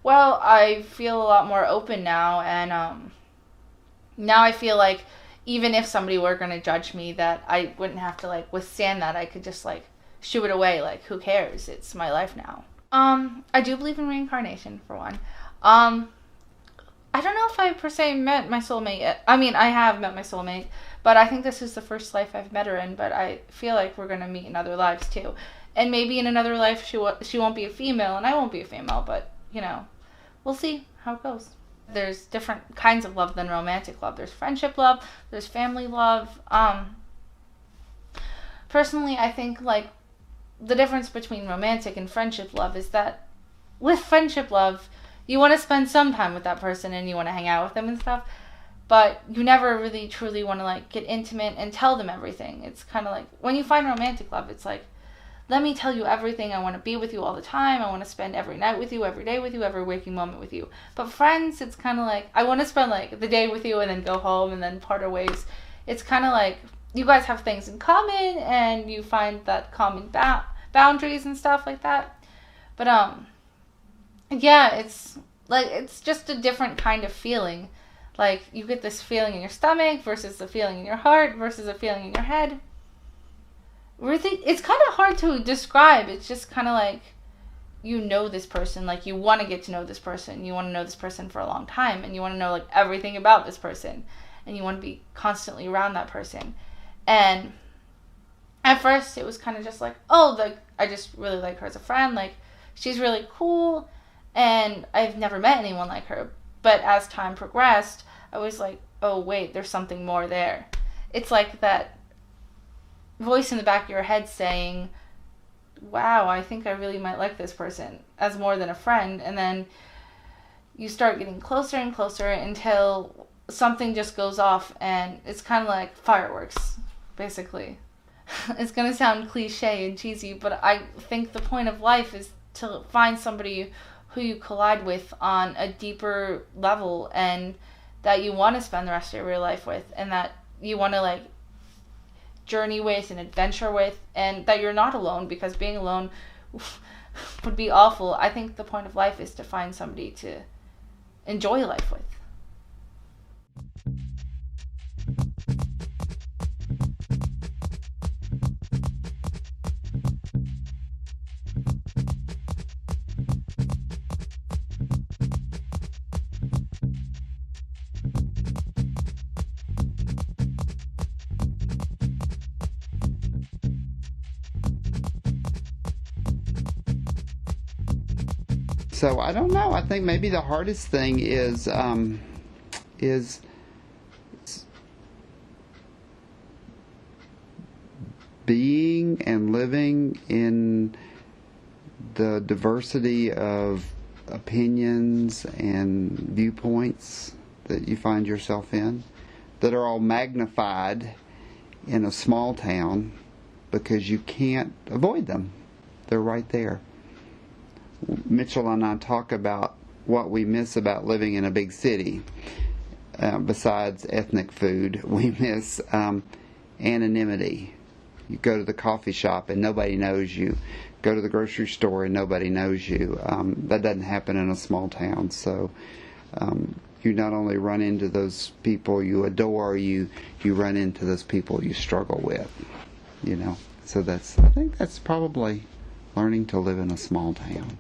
Well, I feel a lot more open now, and now I feel like even if somebody were going to judge me, that I wouldn't have to, like, withstand that. I could just, like, shoo it away, like, who cares? It's my life now. I do believe in reincarnation, for one. I don't know if I per se met my soulmate yet. I mean, I have met my soulmate, but I think this is the first life I've met her in, but I feel like we're going to meet in other lives too. And maybe in another life she won't be a female and I won't be a female, but, we'll see how it goes. There's different kinds of love than romantic love. There's friendship love, there's family love. Personally, I think, like, the difference between romantic and friendship love is that with friendship love, you want to spend some time with that person and you want to hang out with them and stuff, but you never really truly want to, like, get intimate and tell them everything. It's kind of like when you find romantic love, it's like, let me tell you everything. I want to be with you all the time. I want to spend every night with you, every day with you, every waking moment with you. But friends, it's kind of like, I want to spend, like, the day with you and then go home and then part our ways. It's kind of like you guys have things in common and you find that common boundaries and stuff like that. But yeah, it's like, it's just a different kind of feeling. Like, you get this feeling in your stomach versus the feeling in your heart versus a feeling in your head. Really, it's kind of hard to describe. It's just kind of like, this person, like, you want to get to know this person. You want to know this person for a long time, and you want to know, like, everything about this person, and you want to be constantly around that person. And at first it was kind of just like, oh, like, I just really like her as a friend. Like, she's really cool, and I've never met anyone like her. But as time progressed, I was like, oh, wait, there's something more there. It's like that voice in the back of your head saying, wow, I think I really might like this person as more than a friend. And then you start getting closer and closer until something just goes off, and it's kind of like fireworks, basically. It's going to sound cliche and cheesy, but I think the point of life is to find somebody who you collide with on a deeper level, and that you want to spend the rest of your life with, and that you want to like journey with and adventure with, and that you're not alone, because being alone would be awful. I think the point of life is to find somebody to enjoy life with. So I don't know. I think maybe the hardest thing is being and living in the diversity of opinions and viewpoints that you find yourself in, that are all magnified in a small town because you can't avoid them. They're right there. Mitchell and I talk about what we miss about living in a big city. Besides ethnic food, we miss anonymity. You go to the coffee shop and nobody knows you. Go to the grocery store and nobody knows you. That doesn't happen in a small town. So you not only run into those people you adore, you run into those people you struggle with. You know. So I think that's probably learning to live in a small town.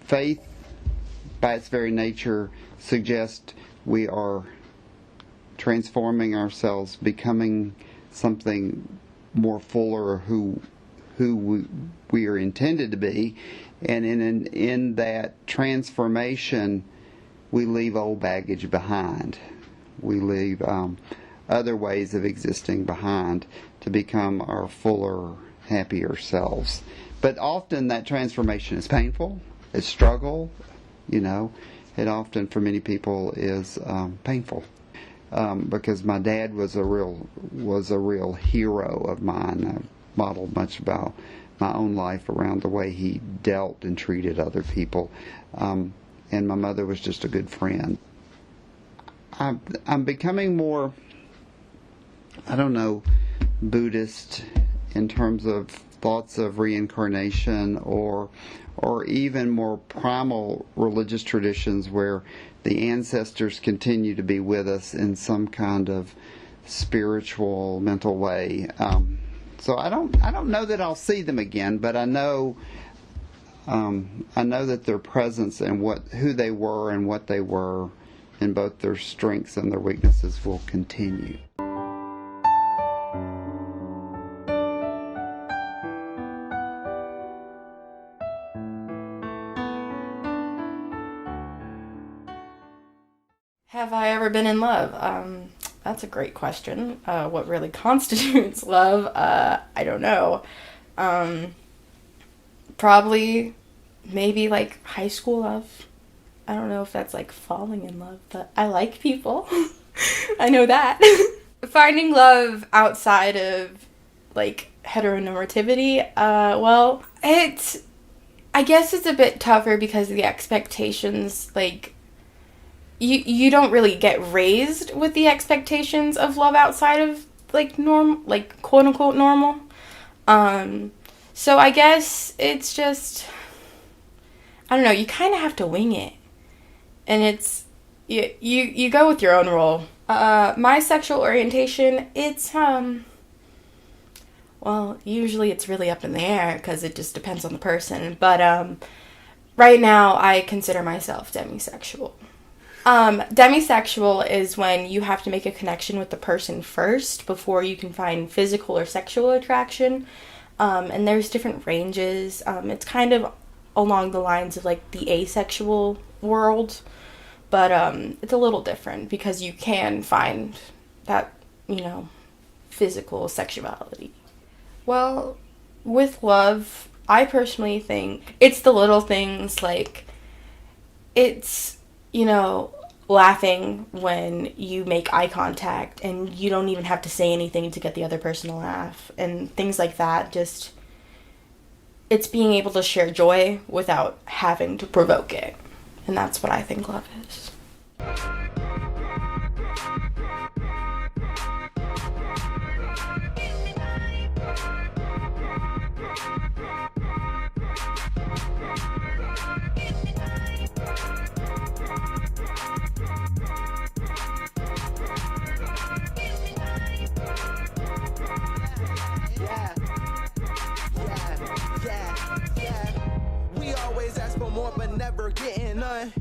Faith, by its very nature, suggests we are transforming ourselves, becoming something more fuller who we are intended to be, and in that transformation, we leave old baggage behind. We leave other ways of existing behind to become our fuller, happier selves. But often that transformation is painful. It's struggle, you know. It often, for many people, is painful. Because my dad was a real hero of mine. I modeled much about my own life around the way he dealt and treated other people. And my mother was just a good friend. I'm becoming more, I don't know, Buddhist in terms of thoughts of reincarnation, or even more primal religious traditions where the ancestors continue to be with us in some kind of spiritual, mental way. So I don't know that I'll see them again, but I know that their presence and who they were and what they were, in both their strengths and their weaknesses, will continue. Have I ever been in love? That's a great question. What really constitutes love? I don't know. Probably, maybe like high school love. I don't know if that's like falling in love, but I like people. I know that. Finding love outside of like heteronormativity, well, I guess it's a bit tougher because of the expectations, like, you don't really get raised with the expectations of love outside of like quote unquote normal. So I guess it's just, I don't know, you kind of have to wing it. And it's, you go with your own role. My sexual orientation, it's, well, usually it's really up in the air because it just depends on the person. But right now I consider myself demisexual. Demisexual is when you have to make a connection with the person first before you can find physical or sexual attraction. And there's different ranges. It's kind of along the lines of like the asexual world, but it's a little different because you can find that, physical sexuality. Well, with love, I personally think it's the little things, like it's, laughing when you make eye contact and you don't even have to say anything to get the other person to laugh and things like that. Just, it's being able to share joy without having to provoke it. And that's what I think love is. We always ask for more but never getting none.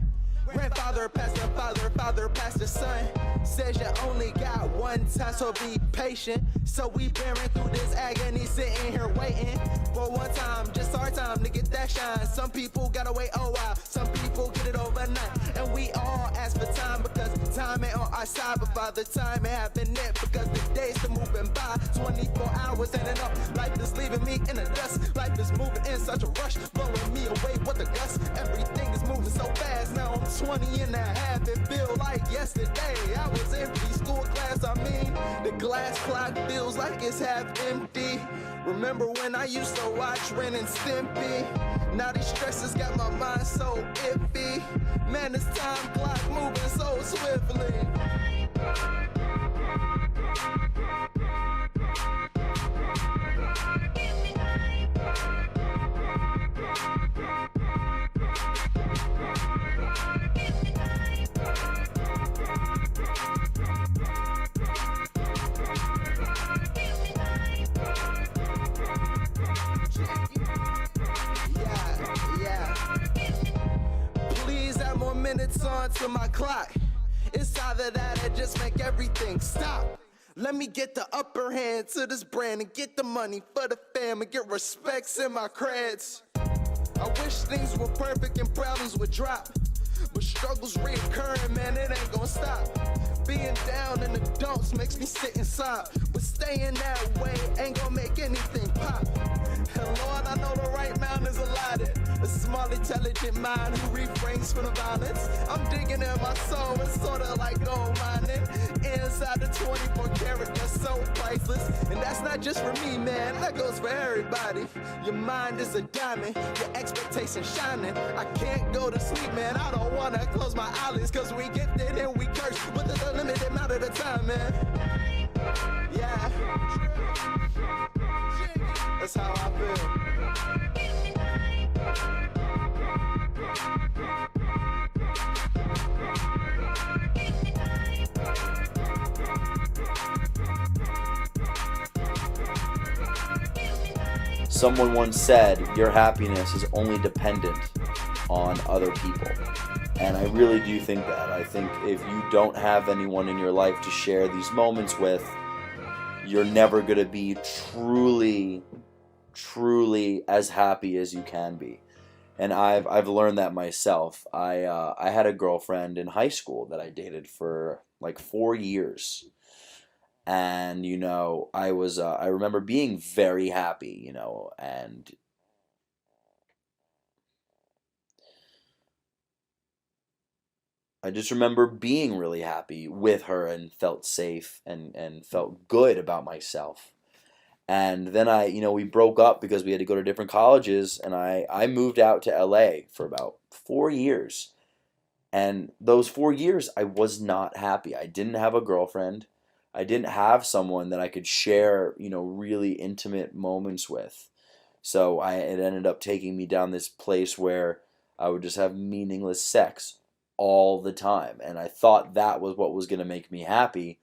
Grandfather passed the father, father passed the son. Says you only got one time, so be patient. So we bearing through this agony, sitting here waiting for one time, just our time to get that shine. Some people gotta wait a while, some people get it overnight. And we all ask for time because time ain't on our side. But by the time it happened, because the days are moving by. 24 hours ain't enough, life is leaving me in the dust. Life is moving in such a rush, blowing me away with the gust. Everything is moving so fast, now I'm 20 and a half, it feel like yesterday. I was in preschool class, the glass clock feels like it's half empty. Remember when I used to watch Ren and Stimpy? Now these stresses got my mind so iffy. Man, this time clock moving so swiftly. Please add more minutes on to my clock. It's either that or just make everything stop. Let me get the upper hand to this brand and get the money for the fam and get respects in my creds. I wish things were perfect and problems would drop, but struggles reoccurring, man, it ain't gonna stop. Being down in the dumps makes me sit inside, but staying that way ain't gonna make anything pop. And Lord, I know the right mountain is allotted. A small, intelligent mind who refrains from the violence. I'm digging in my soul, it's sorta like gold mining. Inside the 24 karat, that's so priceless. And that's not just for me, man, that goes for everybody. Your mind is a diamond, your expectations shining. I can't go to sleep, man, I don't wanna close my eyelids, cause we gifted and we cursed, but there's a limited amount of the time, man. Yeah. Someone once said, your happiness is only dependent on other people. And I really do think that. I think if you don't have anyone in your life to share these moments with, you're never going to be truly as happy as you can be. And I've learned that myself. I had a girlfriend in high school that I dated for like 4 years. And, you know, I remember being very happy, you know, and I just remember being really happy with her and felt safe and felt good about myself. And then we broke up because we had to go to different colleges, and I moved out to LA for about 4 years. And those 4 years, I was not happy. I didn't have a girlfriend. I didn't have someone that I could share, you know, really intimate moments with. So it ended up taking me down this place where I would just have meaningless sex all the time. And I thought that was what was going to make me happy,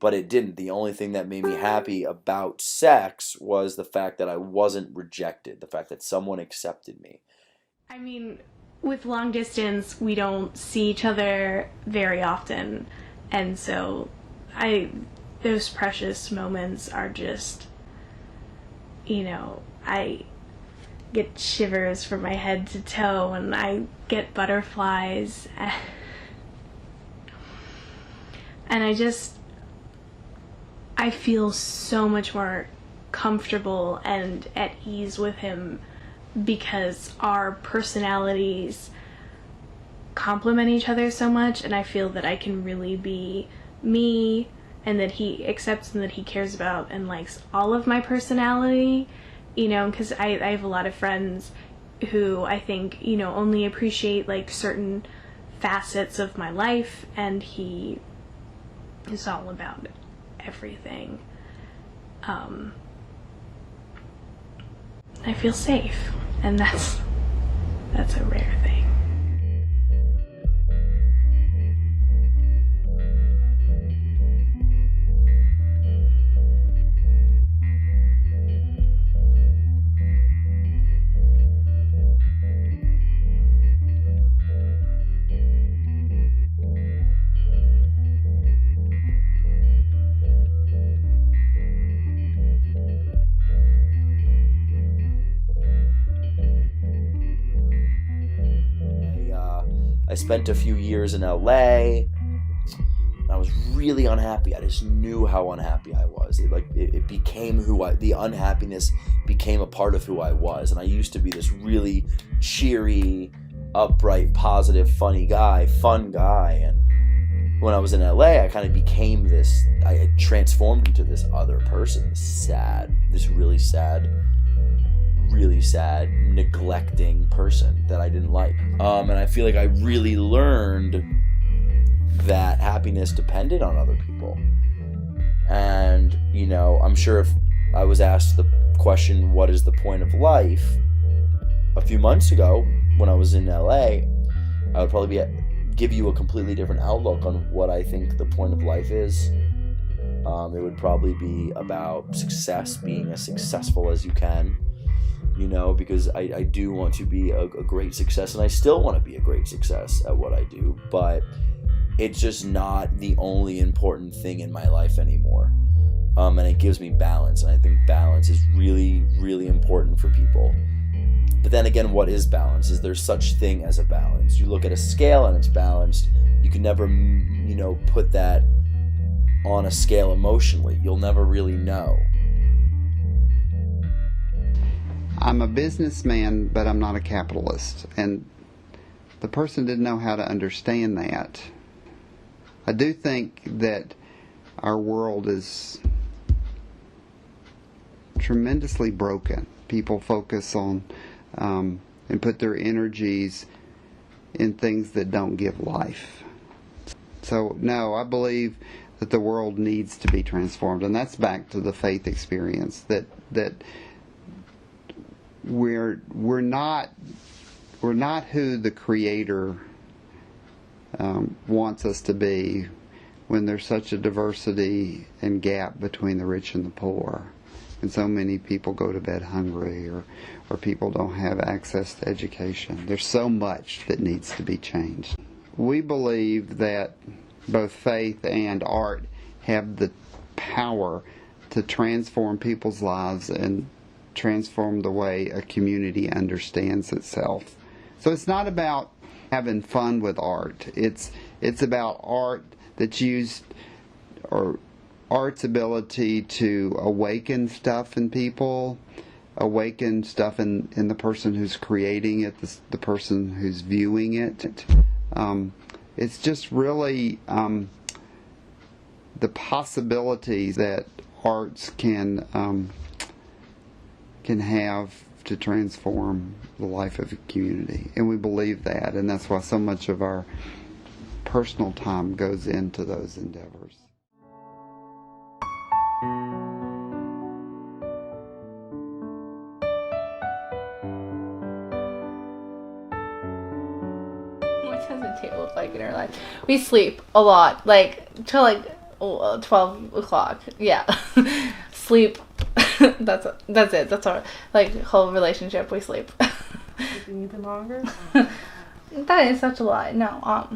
but it didn't. The only thing that made me happy about sex was the fact that I wasn't rejected, the fact that someone accepted me. I mean, with long distance, we don't see each other very often, and so those precious moments are just, you know, I get shivers from my head to toe, and I get butterflies, and I feel so much more comfortable and at ease with him because our personalities complement each other so much, and I feel that I can really be me, and that he accepts and that he cares about and likes all of my personality, you know, because I have a lot of friends who I think, you know, only appreciate like certain facets of my life, and he is all about everything. I feel safe, and that's a rare thing. I spent a few years in LA. I was really unhappy. I just knew how unhappy I was. It became the unhappiness became a part of who I was. And I used to be this really cheery, upright, positive, fun guy. And when I was in LA, I kind of became this, I had transformed into this other person, this really sad, neglecting person that I didn't like. And I feel like I really learned that happiness depended on other people. And, you know, I'm sure if I was asked the question, what is the point of life, a few months ago when I was in LA, I would probably give you a completely different outlook on what I think the point of life is. It would probably be about success, being as successful as you can, you know, because I do want to be a great success, and I still want to be a great success at what I do, but it's just not the only important thing in my life anymore. And it gives me balance, and I think balance is really, really important for people. But then again, what is balance? Is there such thing as a balance? You look at a scale and it's balanced. You can never, you know, put that on a scale emotionally. You'll never really know. I'm a businessman, but I'm not a capitalist. And the person didn't know how to understand that. I do think that our world is tremendously broken. People focus on and put their energies in things that don't give life. So, no, I believe that the world needs to be transformed, and that's back to the faith experience, that we're not who the Creator wants us to be when there's such a diversity and gap between the rich and the poor. and so many people go to bed hungry, or people don't have access to education. There's so much that needs to be changed. We believe that both faith and art have the power to transform people's lives and transform the way a community understands itself. So it's not about having fun with art. It's about art that's used, or art's ability to awaken stuff in people, awaken stuff in the person who's creating it, the person who's viewing it. It's just really the possibilities that arts can have to transform the life of a community. And we believe that, and that's why so much of our personal time goes into those endeavors. What does a day look like in our life? We sleep a lot, like till like 12 o'clock. Yeah. Sleep. That's it. That's our like whole relationship. We sleep. Even longer? That is such a lot. No.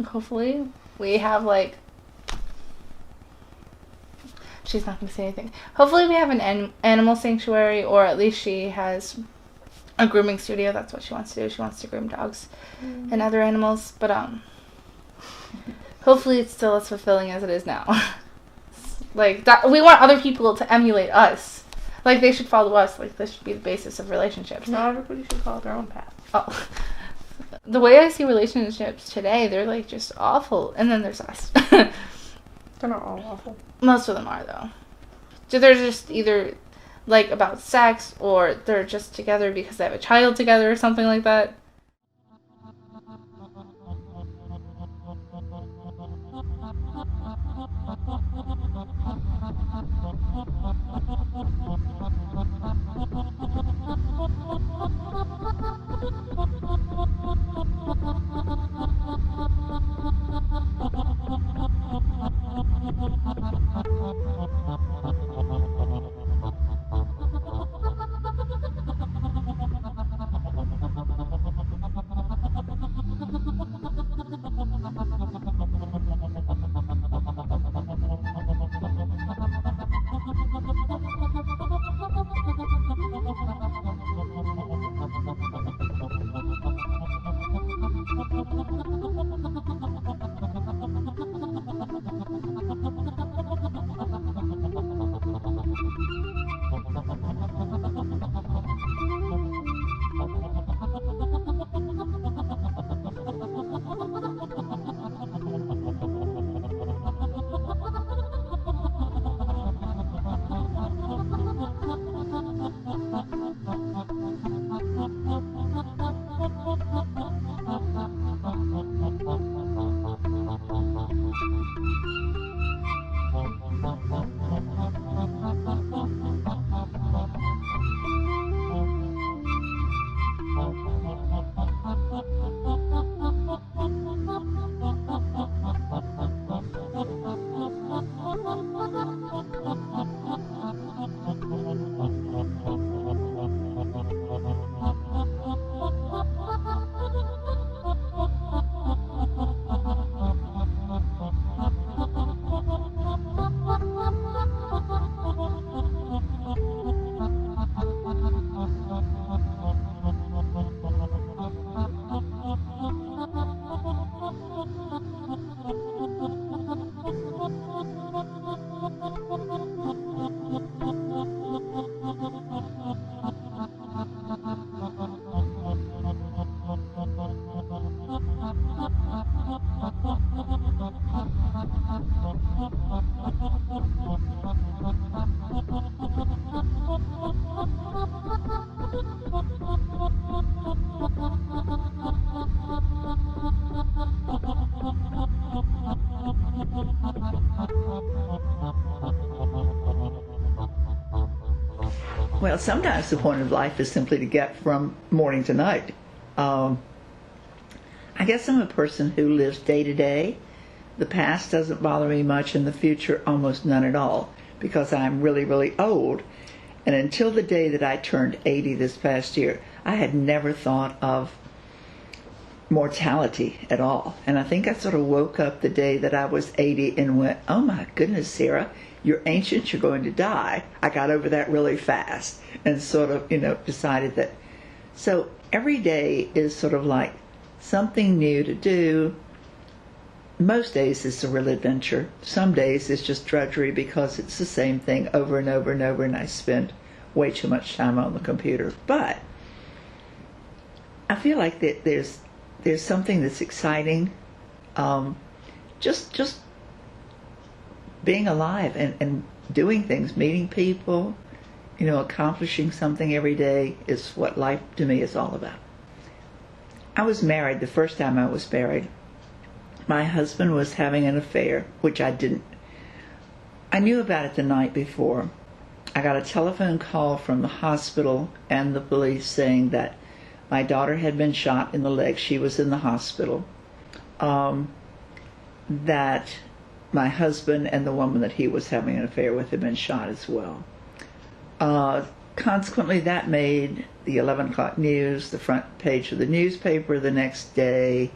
Hopefully we have like. She's not gonna say anything. Hopefully we have an animal sanctuary, or at least she has a grooming studio. That's what she wants to do. She wants to groom dogs and other animals. But hopefully it's still as fulfilling as it is now. Like that, we want other people to emulate us. Like they should follow us. Like this should be the basis of relationships. Not everybody should follow their own path. Oh, the way I see relationships today, they're like just awful. And then there's us. They're not all awful. Most of them are though. So they're just either like about sex, or they're just together because they have a child together or something like that. Well, sometimes the point of life is simply to get from morning to night. I guess I'm a person who lives day to day. The past doesn't bother me much, and the future almost none at all, because I'm really, really old. And until the day that I turned 80 this past year, I had never thought of mortality at all. And I think I sort of woke up the day that I was 80 and went, oh my goodness, Sarah, you're ancient, you're going to die. I got over that really fast and sort of, decided that. So every day is sort of like something new to do. Most days it's a real adventure. Some days it's just drudgery because it's the same thing over and over and over, and I spend way too much time on the computer. But I feel like that there's something that's exciting. Just being alive and doing things, meeting people, accomplishing something every day is what life to me is all about. I was married the first time I was married. My husband was having an affair, which I didn't. I knew about it the night before. I got a telephone call from the hospital and the police saying that my daughter had been shot in the leg. She was in the hospital. That my husband and the woman that he was having an affair with had been shot as well. Consequently, that made the 11 o'clock news, the front page of the newspaper the next day.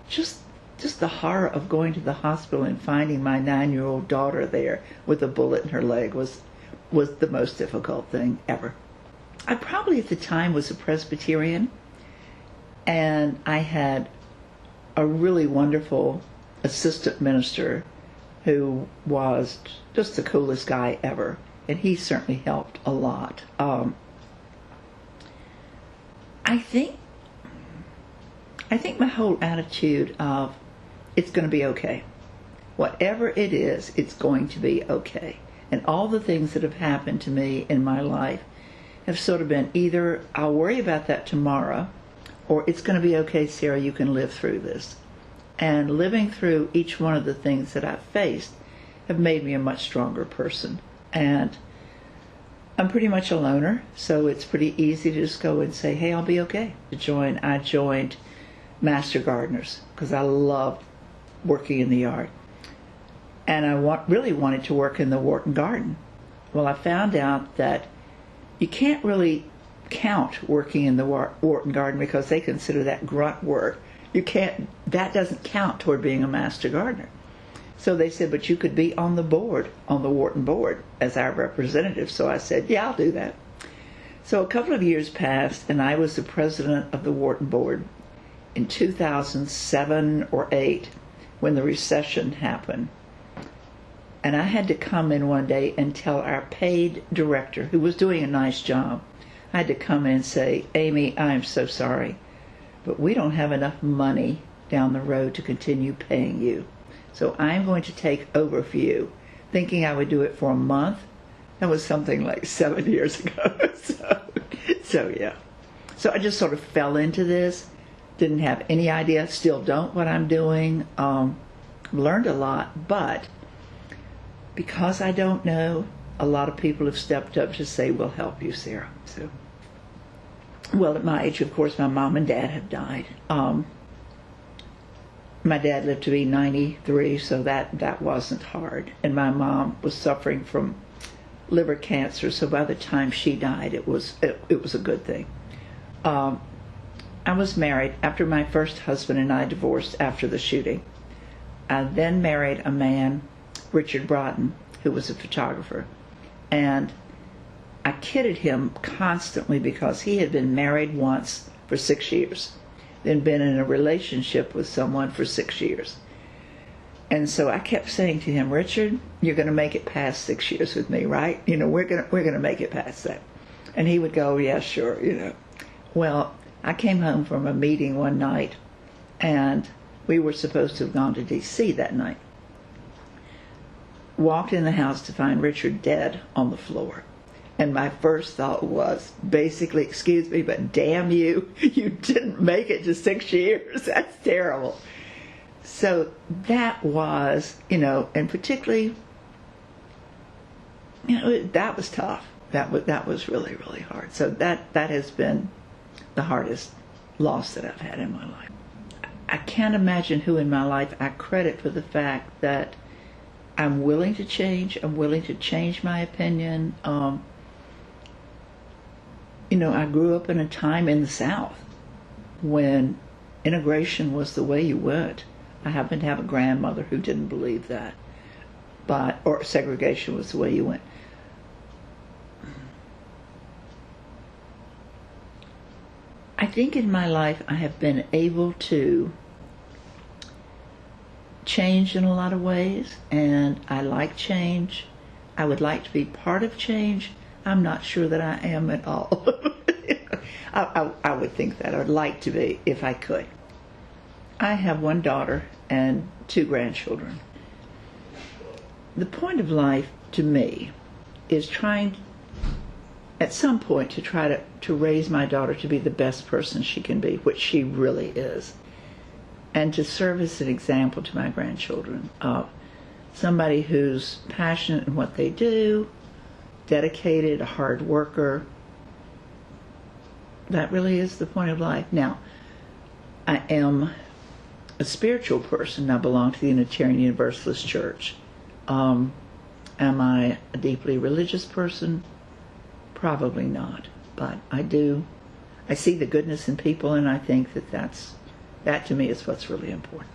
Just the horror of going to the hospital and finding my 9-year-old daughter there with a bullet in her leg was the most difficult thing ever. I probably at the time was a Presbyterian, and I had a really wonderful assistant minister who was just the coolest guy ever, and he certainly helped a lot. I think my whole attitude of it's going to be okay. Whatever it is, it's going to be okay. And all the things that have happened to me in my life have sort of been either I'll worry about that tomorrow, or it's going to be okay, Sarah, you can live through this. And living through each one of the things that I've faced have made me a much stronger person. And I'm pretty much a loner, so it's pretty easy to just go and say, hey, I'll be okay. I joined Master Gardeners because I loved working in the yard. And I really wanted to work in the Wharton Garden. Well, I found out that you can't really count working in the Wharton Garden because they consider that grunt work. That doesn't count toward being a Master Gardener. So they said, but you could be on the board, on the Wharton board, as our representative. So I said, yeah, I'll do that. So a couple of years passed, and I was the president of the Wharton board in 2007 or 8 when the recession happened. And I had to come in one day and tell our paid director, who was doing a nice job, I had to come in and say, Amy, I'm so sorry, but we don't have enough money down the road to continue paying you. So I'm going to take over for you, thinking I would do it for a month. That was something like 7 years ago. So yeah. So I just sort of fell into this. Didn't have any idea, still don't what I'm doing. Learned a lot, but because I don't know, a lot of people have stepped up to say, we'll help you, Sarah. So, well, at my age, of course, my mom and dad have died. My dad lived to be 93, so that wasn't hard. And my mom was suffering from liver cancer, so by the time she died, it was a good thing. I was married after my first husband and I divorced after the shooting. I then married a man, Richard Broughton, who was a photographer. And I kidded him constantly because he had been married once for 6 years, then been in a relationship with someone for 6 years. And so I kept saying to him, Richard, you're going to make it past 6 years with me, right? We're going to make it past that. And he would go, yeah, sure, Well, I came home from a meeting one night, and we were supposed to have gone to D.C. that night. Walked in the house to find Richard dead on the floor. And my first thought was basically, excuse me, but damn you, you didn't make it to 6 years. That's terrible. So that was, and particularly, that was tough. That was really, really hard. So that has been the hardest loss that I've had in my life. I can't imagine who in my life I credit for the fact that I'm willing to change. I'm willing to change my opinion. I grew up in a time in the South when integration was the way you went. I happen to have a grandmother who didn't believe that, or segregation was the way you went. I think in my life I have been able to change in a lot of ways, and I like change. I would like to be part of change. I'm not sure that I am at all. I would think that I would like to be if I could. I have one daughter and 2 grandchildren. The point of life to me is trying at some point to try to raise my daughter to be the best person she can be, which she really is, and to serve as an example to my grandchildren of somebody who's passionate in what they do, dedicated, a hard worker. That really is the point of life. Now, I am a spiritual person. I belong to the Unitarian Universalist Church. Am I a deeply religious person? Probably not. But I see the goodness in people, and I think that to me is what's really important.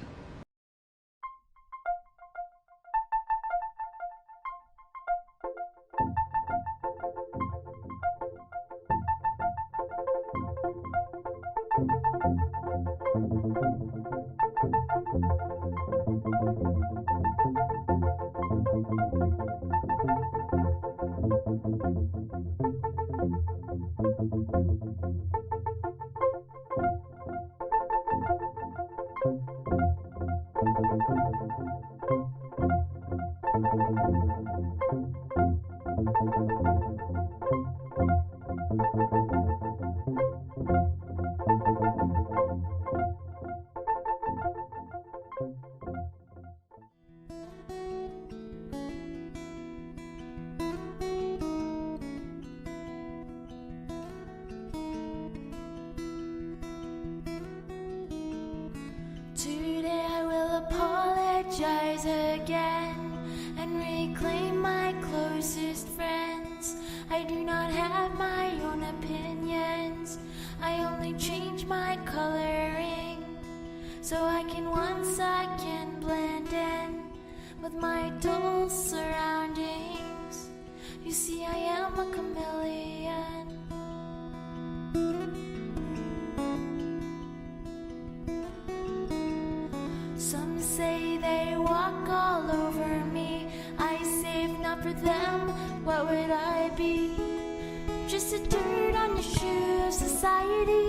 Today I will apologize again and reclaim my closest friends. I do not have my own opinions. I only change my coloring so I can once again blend in with my dull surroundings. You see, I am a chameleon. Some say they walk all over me. I say if not for them, what would I be? Just a dirt on the shoe of society,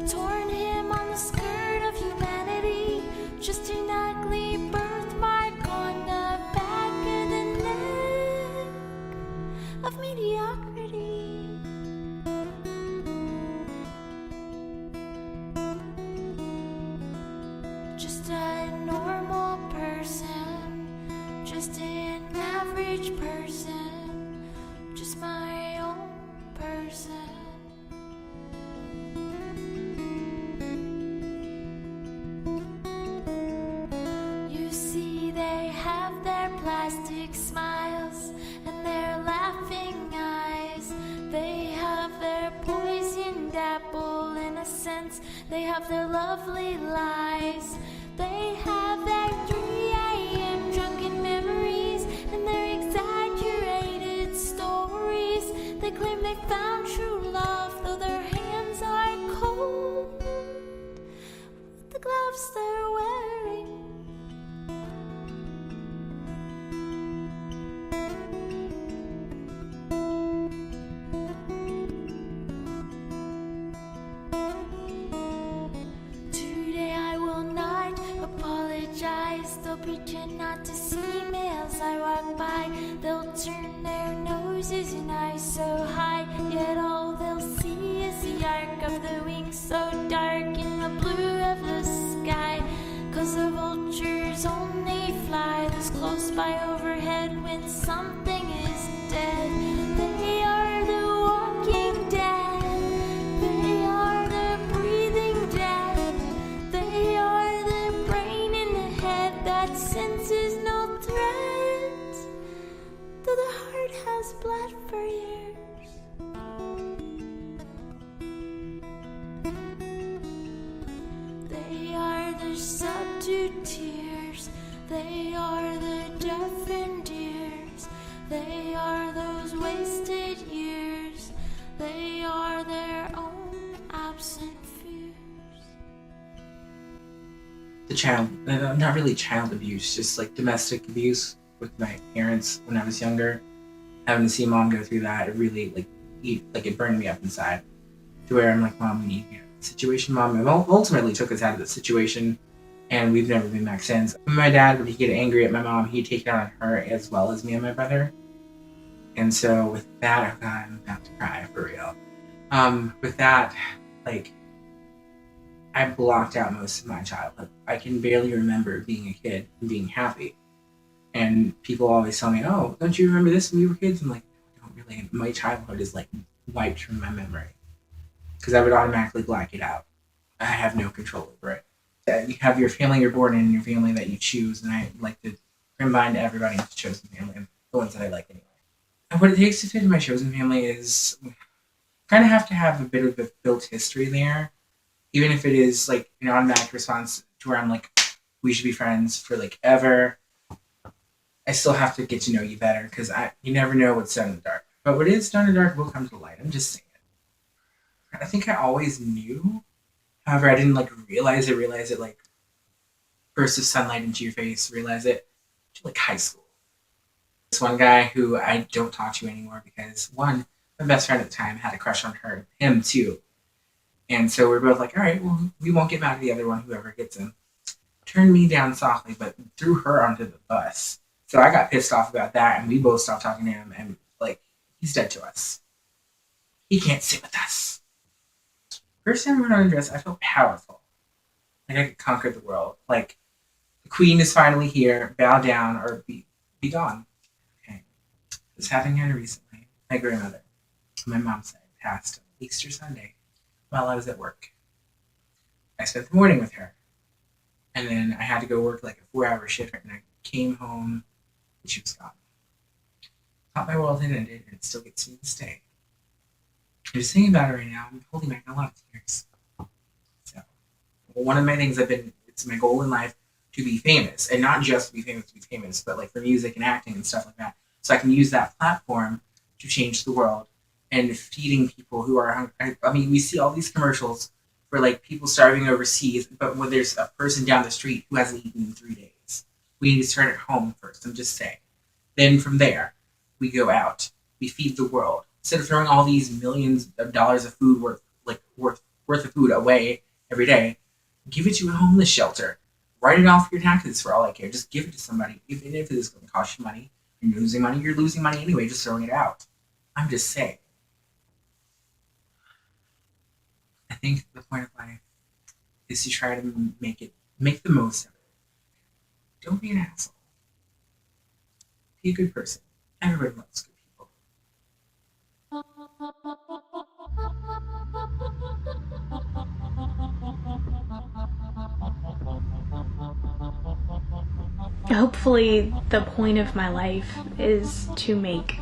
torn hem on the skirt of humanity, just an ugly birthmark on the back of the neck of mediocrity. Just a normal person, just an average person, just my own person. You see, they have their plastic smiles and their laughing eyes. They have their poisoned apple innocence. They have their lovely lies. They have their 3 a.m. drunken memories and their exaggerated stories. They claim they found true love, though their hands are cold with the gloves they're wearing. Today I will not apologize. They'll pretend not to see me as I walk by. They'll turn their noses and eyes so high, yet all they'll see is the arc of the wings so dark in the blue of the sky. 'Cause the vultures only fly this close by overhead when something is dead. They are the walking dead. They are the breathing dead. They are the brain in the head that senses sees no threat, though the heart has bled for years. They are the subdued tears, they are the deafened ears, they are those wasted years, they are their own absent fears. The child, not really child abuse, just like domestic abuse with my parents when I was younger. Having to see mom go through that, it really it burned me up inside. To where I'm like, Mom, we need to get out of the situation. Mom ultimately took us out of the situation, and we've never been back since. My dad, when he'd get angry at my mom, he'd take it out on her as well as me and my brother. And so with that, oh God, I'm about to cry for real. With that, like, I blocked out most of my childhood. I can barely remember being a kid and being happy. And people always tell me, oh, don't you remember this when you were kids? I'm like, no, I don't really. My childhood is like wiped from my memory. Because I would automatically black it out. I have no control over it. You have your family you're born in and your family that you choose, and I like to combine everybody into chosen family, and the ones that I like anyway. And what it takes to fit in my chosen family is kind of have to have a bit of a built history there, even if it is like an automatic response to where I'm like, we should be friends for like ever. I still have to get to know you better because you never know what's done in the dark. But what is done in the dark will come to the light. I'm just saying. I think I always knew. However, I didn't like realize it like bursts of sunlight into your face, realize it to like high school. This one guy who I don't talk to anymore because one, my best friend at the time had a crush on him too. And so we're both like, all right, well, we won't get mad at the other one, whoever gets him. Turned me down softly, but threw her onto the bus. So I got pissed off about that, and we both stopped talking to him, and like, he's dead to us. He can't sit with us. First time I went on a dress, I felt powerful. Like I could conquer the world. Like, the queen is finally here, bow down or be gone. Okay. This happened kind of recently. My grandmother, on my mom's side, passed on Easter Sunday while I was at work. I spent the morning with her. And then I had to go work like a 4-hour shift, and I came home and she was gone. Thought my world had ended, and it still gets me to stay. I'm just thinking about it right now. I'm holding back a lot of tears. So, one of my things it's my goal in life to be famous, and not just to be famous, but like for music and acting and stuff like that. So I can use that platform to change the world and feeding people who are hungry. I mean, we see all these commercials for like people starving overseas, but when there's a person down the street who hasn't eaten in 3 days, we need to start at home first. I'm just saying. Then from there, we go out. We feed the world. Instead of throwing all these millions of dollars of food worth of food away every day, give it to a homeless shelter. Write it off your taxes for all I care. Just give it to somebody. Even if it is going to cost you money, you're losing money anyway, just throwing it out. I'm just saying. I think the point of life is to try to make the most of it. Don't be an asshole. Be a good person. Everybody loves good people. Hopefully, the point of my life is to make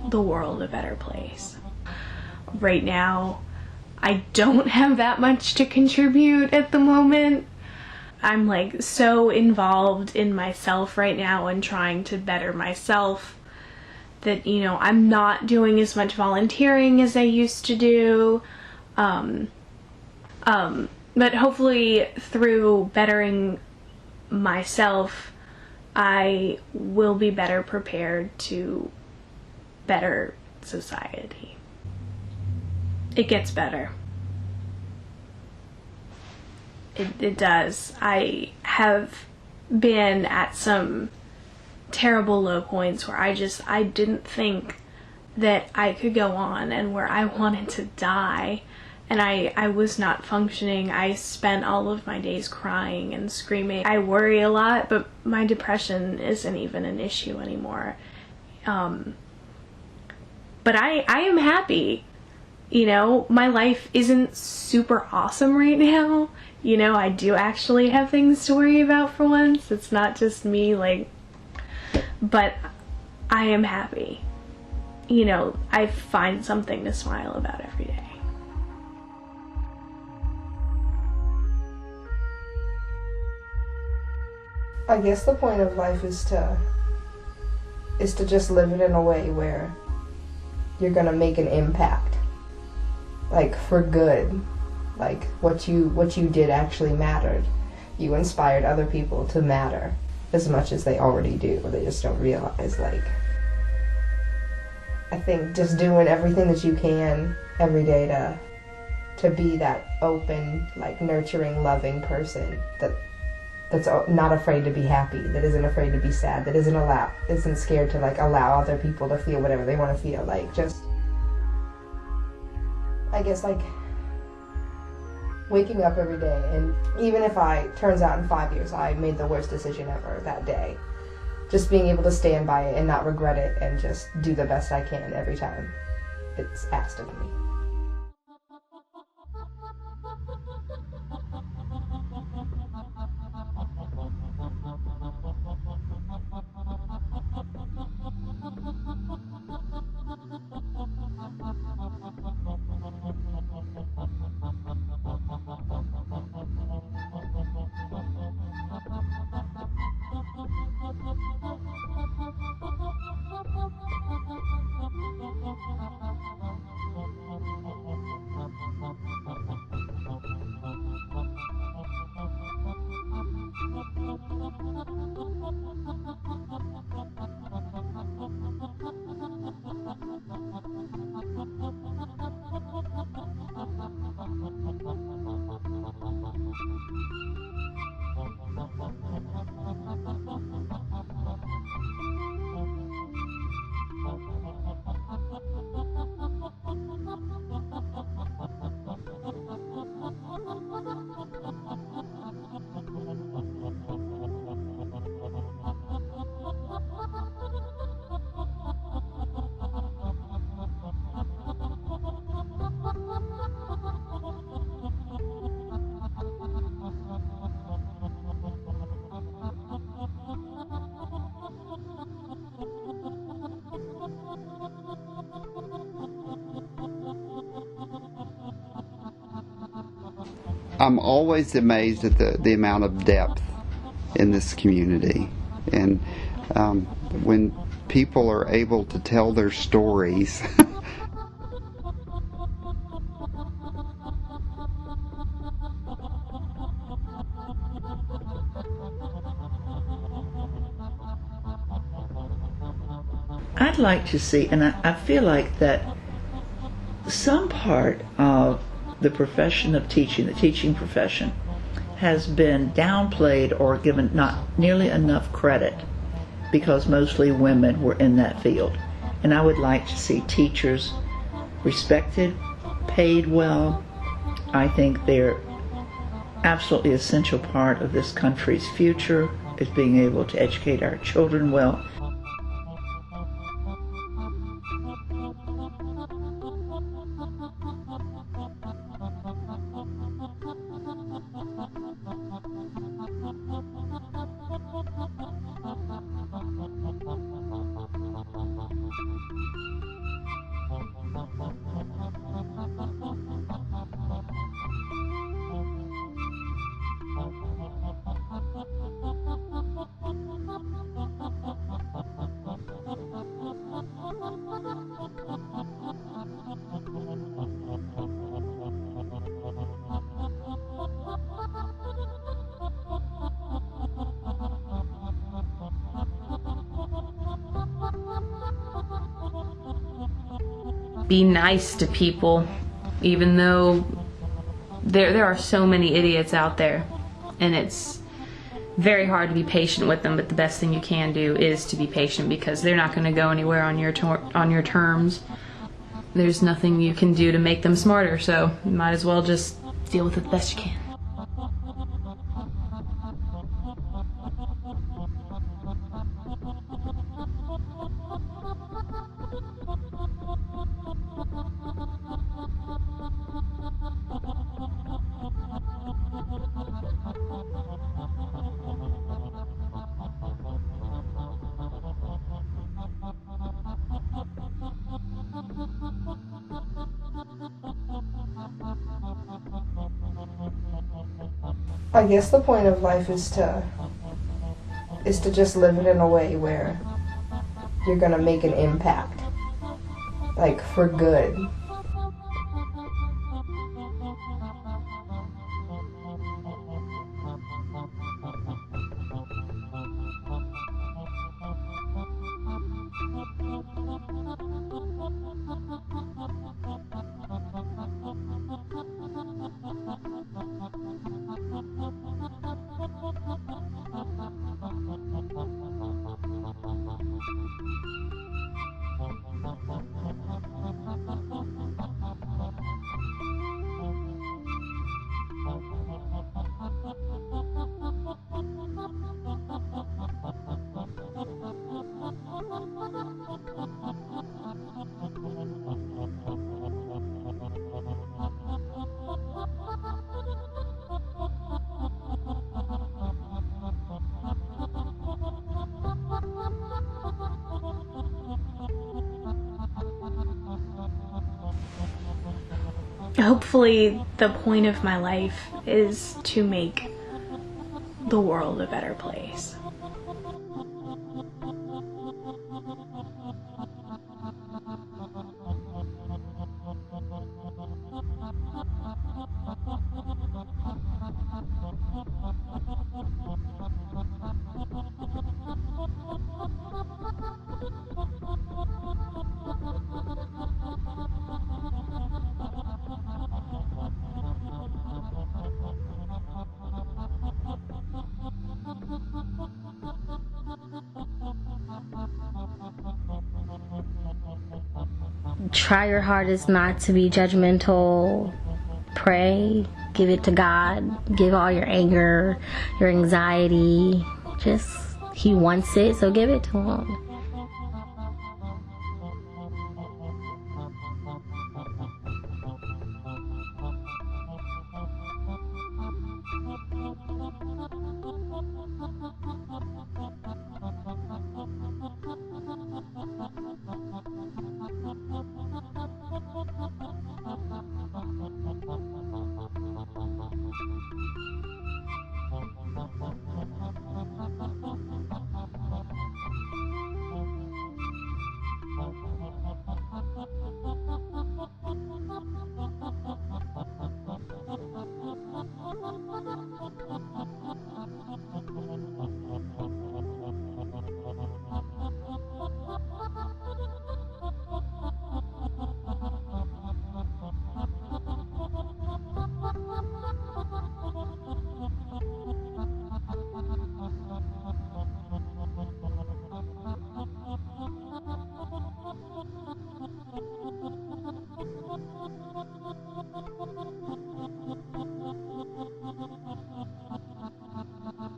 the world a better place. Right now, I don't have that much to contribute at the moment. I'm like so involved in myself right now and trying to better myself that, you know, I'm not doing as much volunteering as I used to do. But hopefully through bettering myself, I will be better prepared to better society. It gets better. It does. I have been at some terrible low points where I didn't think that I could go on, and where I wanted to die, and I was not functioning. I spent all of my days crying and screaming. I worry a lot, but my depression isn't even an issue anymore. But I am happy. You know, my life isn't super awesome right now. you know, I do actually have things to worry about for once. It's not just me, like, but I am happy. You know, I find something to smile about every day. I guess the point of life is to just live it in a way where you're gonna make an impact, like for good. Like what you did actually mattered. You inspired other people to matter as much as they already do. They just don't realize. Like, I think just doing everything that you can every day to be that open, like nurturing, loving person that's not afraid to be happy, that isn't afraid to be sad, that isn't scared to like allow other people to feel whatever they want to feel. Like, just, I guess, like waking up every day, and even if turns out in 5 years I made the worst decision ever that day, just being able to stand by it and not regret it and just do the best I can every time it's asked of me. I'm always amazed at the amount of depth in this community. And when people are able to tell their stories, I'd like to see, and I feel like that some part of the profession of teaching, the teaching profession, has been downplayed or given not nearly enough credit because mostly women were in that field. And I would like to see teachers respected, paid well. I think they're absolutely essential part of this country's future, is being able to educate our children well. Be nice to people, even though there are so many idiots out there, and it's very hard to be patient with them. But the best thing you can do is to be patient, because they're not going to go anywhere on your terms. There's nothing you can do to make them smarter, so you might as well just deal with it the best you can. I guess the point of life is to just live it in a way where you're gonna make an impact, like for good. Hopefully, the point of my life is to make the world a better place. Try your hardest not to be judgmental. Pray. Give it to God. Give all your anger, your anxiety. He wants it, so give it to Him.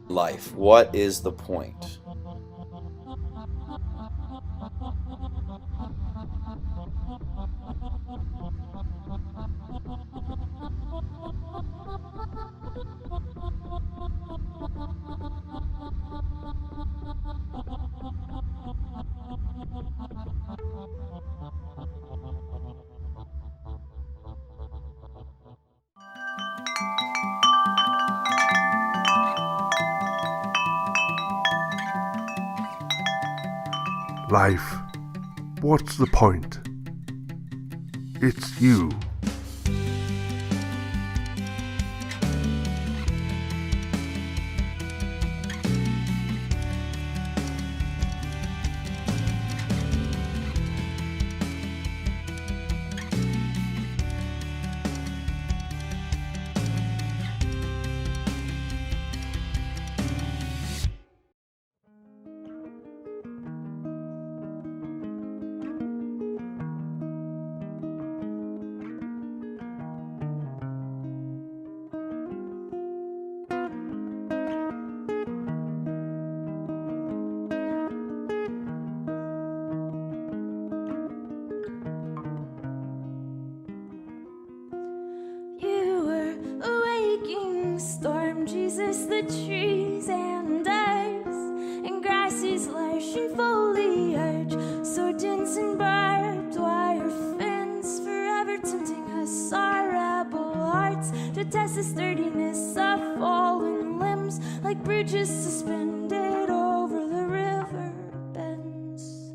Life. What is the point? Life. What's the point? It's you. Storm, Jesus, the trees and ice, and grasses lashing foliage, so dense and barbed wire fence, forever tempting us, our rebel hearts, to test the sturdiness of fallen bridges suspended over the river bends.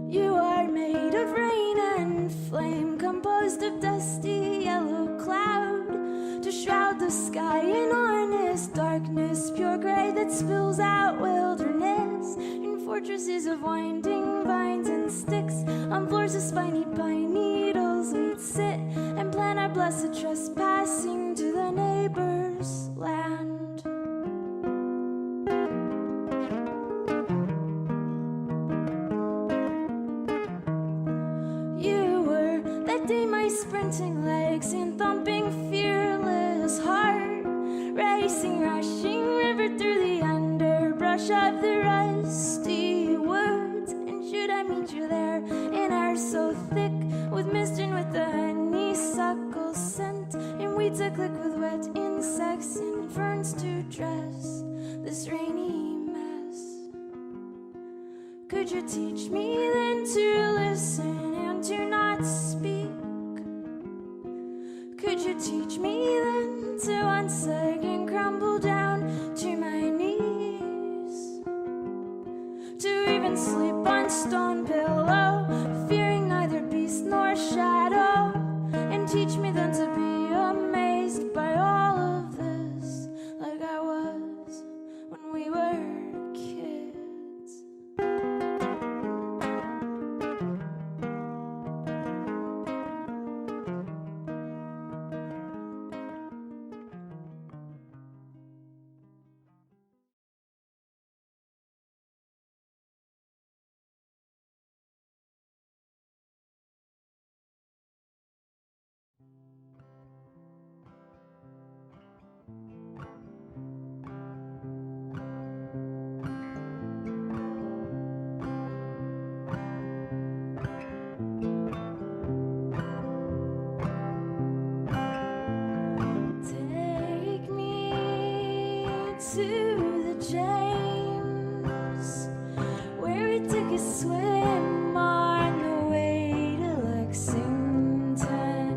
You are made of rain and flame, composed of dusty yellow cloud, to shroud the sky in honest darkness, pure gray that spills out wilderness, in fortresses of winding vines and sticks, on floors of spiny pine needles we'd sit and plan our blessed trespassing to the neighbor's land. You were that day my sprinting legs and thumping fearless heart, racing, rushing river through the underbrush of the rusty woods. And should I meet you there in air so thick with mist and with the honeysuckle scent, and weeds a click with wet insects and ferns to dress this rainy mess? Could you teach me then to listen and to not speak? Could you teach me then to once again crumble down to my knees, to even sleep on stone pillow, fearing neither beast nor shadow, and teach me then to be amazed by all of this, like I was when we were kids. Take me to the James, where we took a swim on the way to Lexington.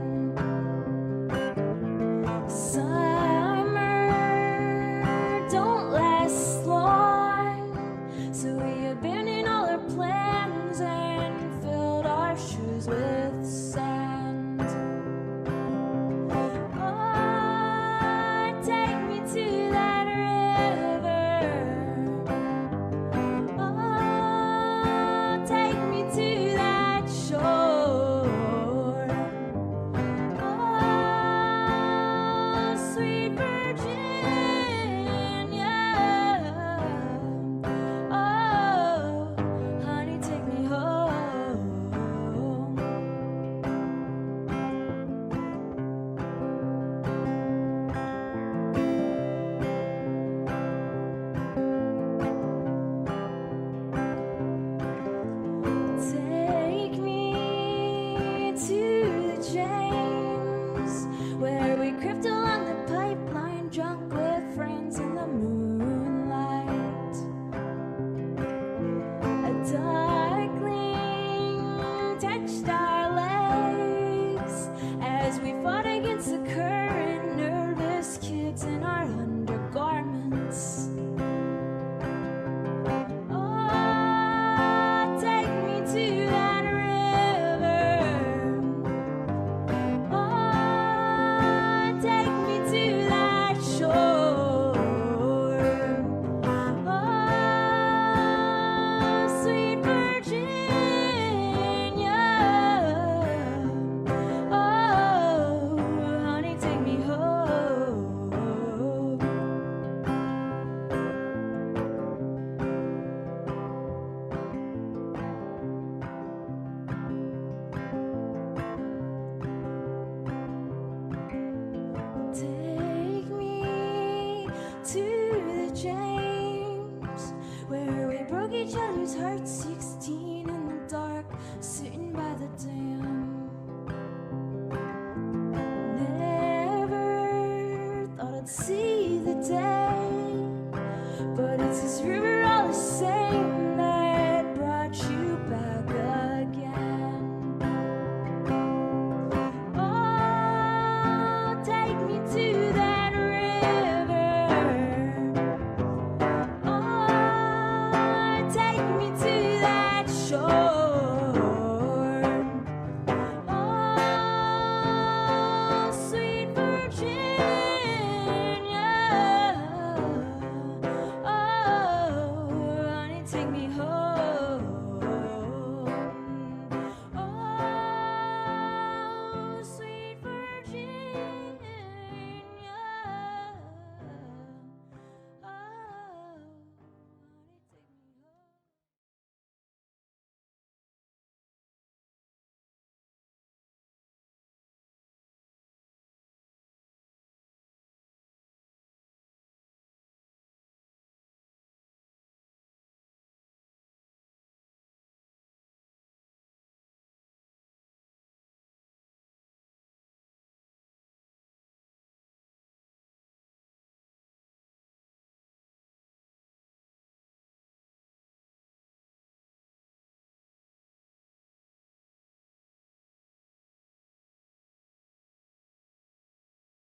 Summer don't last long, so we abandoned all our plans and filled our shoes with sand. Oh, take me to that river. Oh, take me to that shore. Oh, sweet Virginia. Oh, honey, take me home. Take me to the James, where we crept along the pipeline, drunk with friends in the moonlight. A darkling touched our legs as we fought against the current, nervous kids in our undergarments. Oh, take me to that river. Oh, take me to that shore. Oh, sweet Virginia. Oh, honey, take me home. Take me to the James, where we broke each other's hearts, 16 in the dark, sitting by the dam. Never thought I'd see the day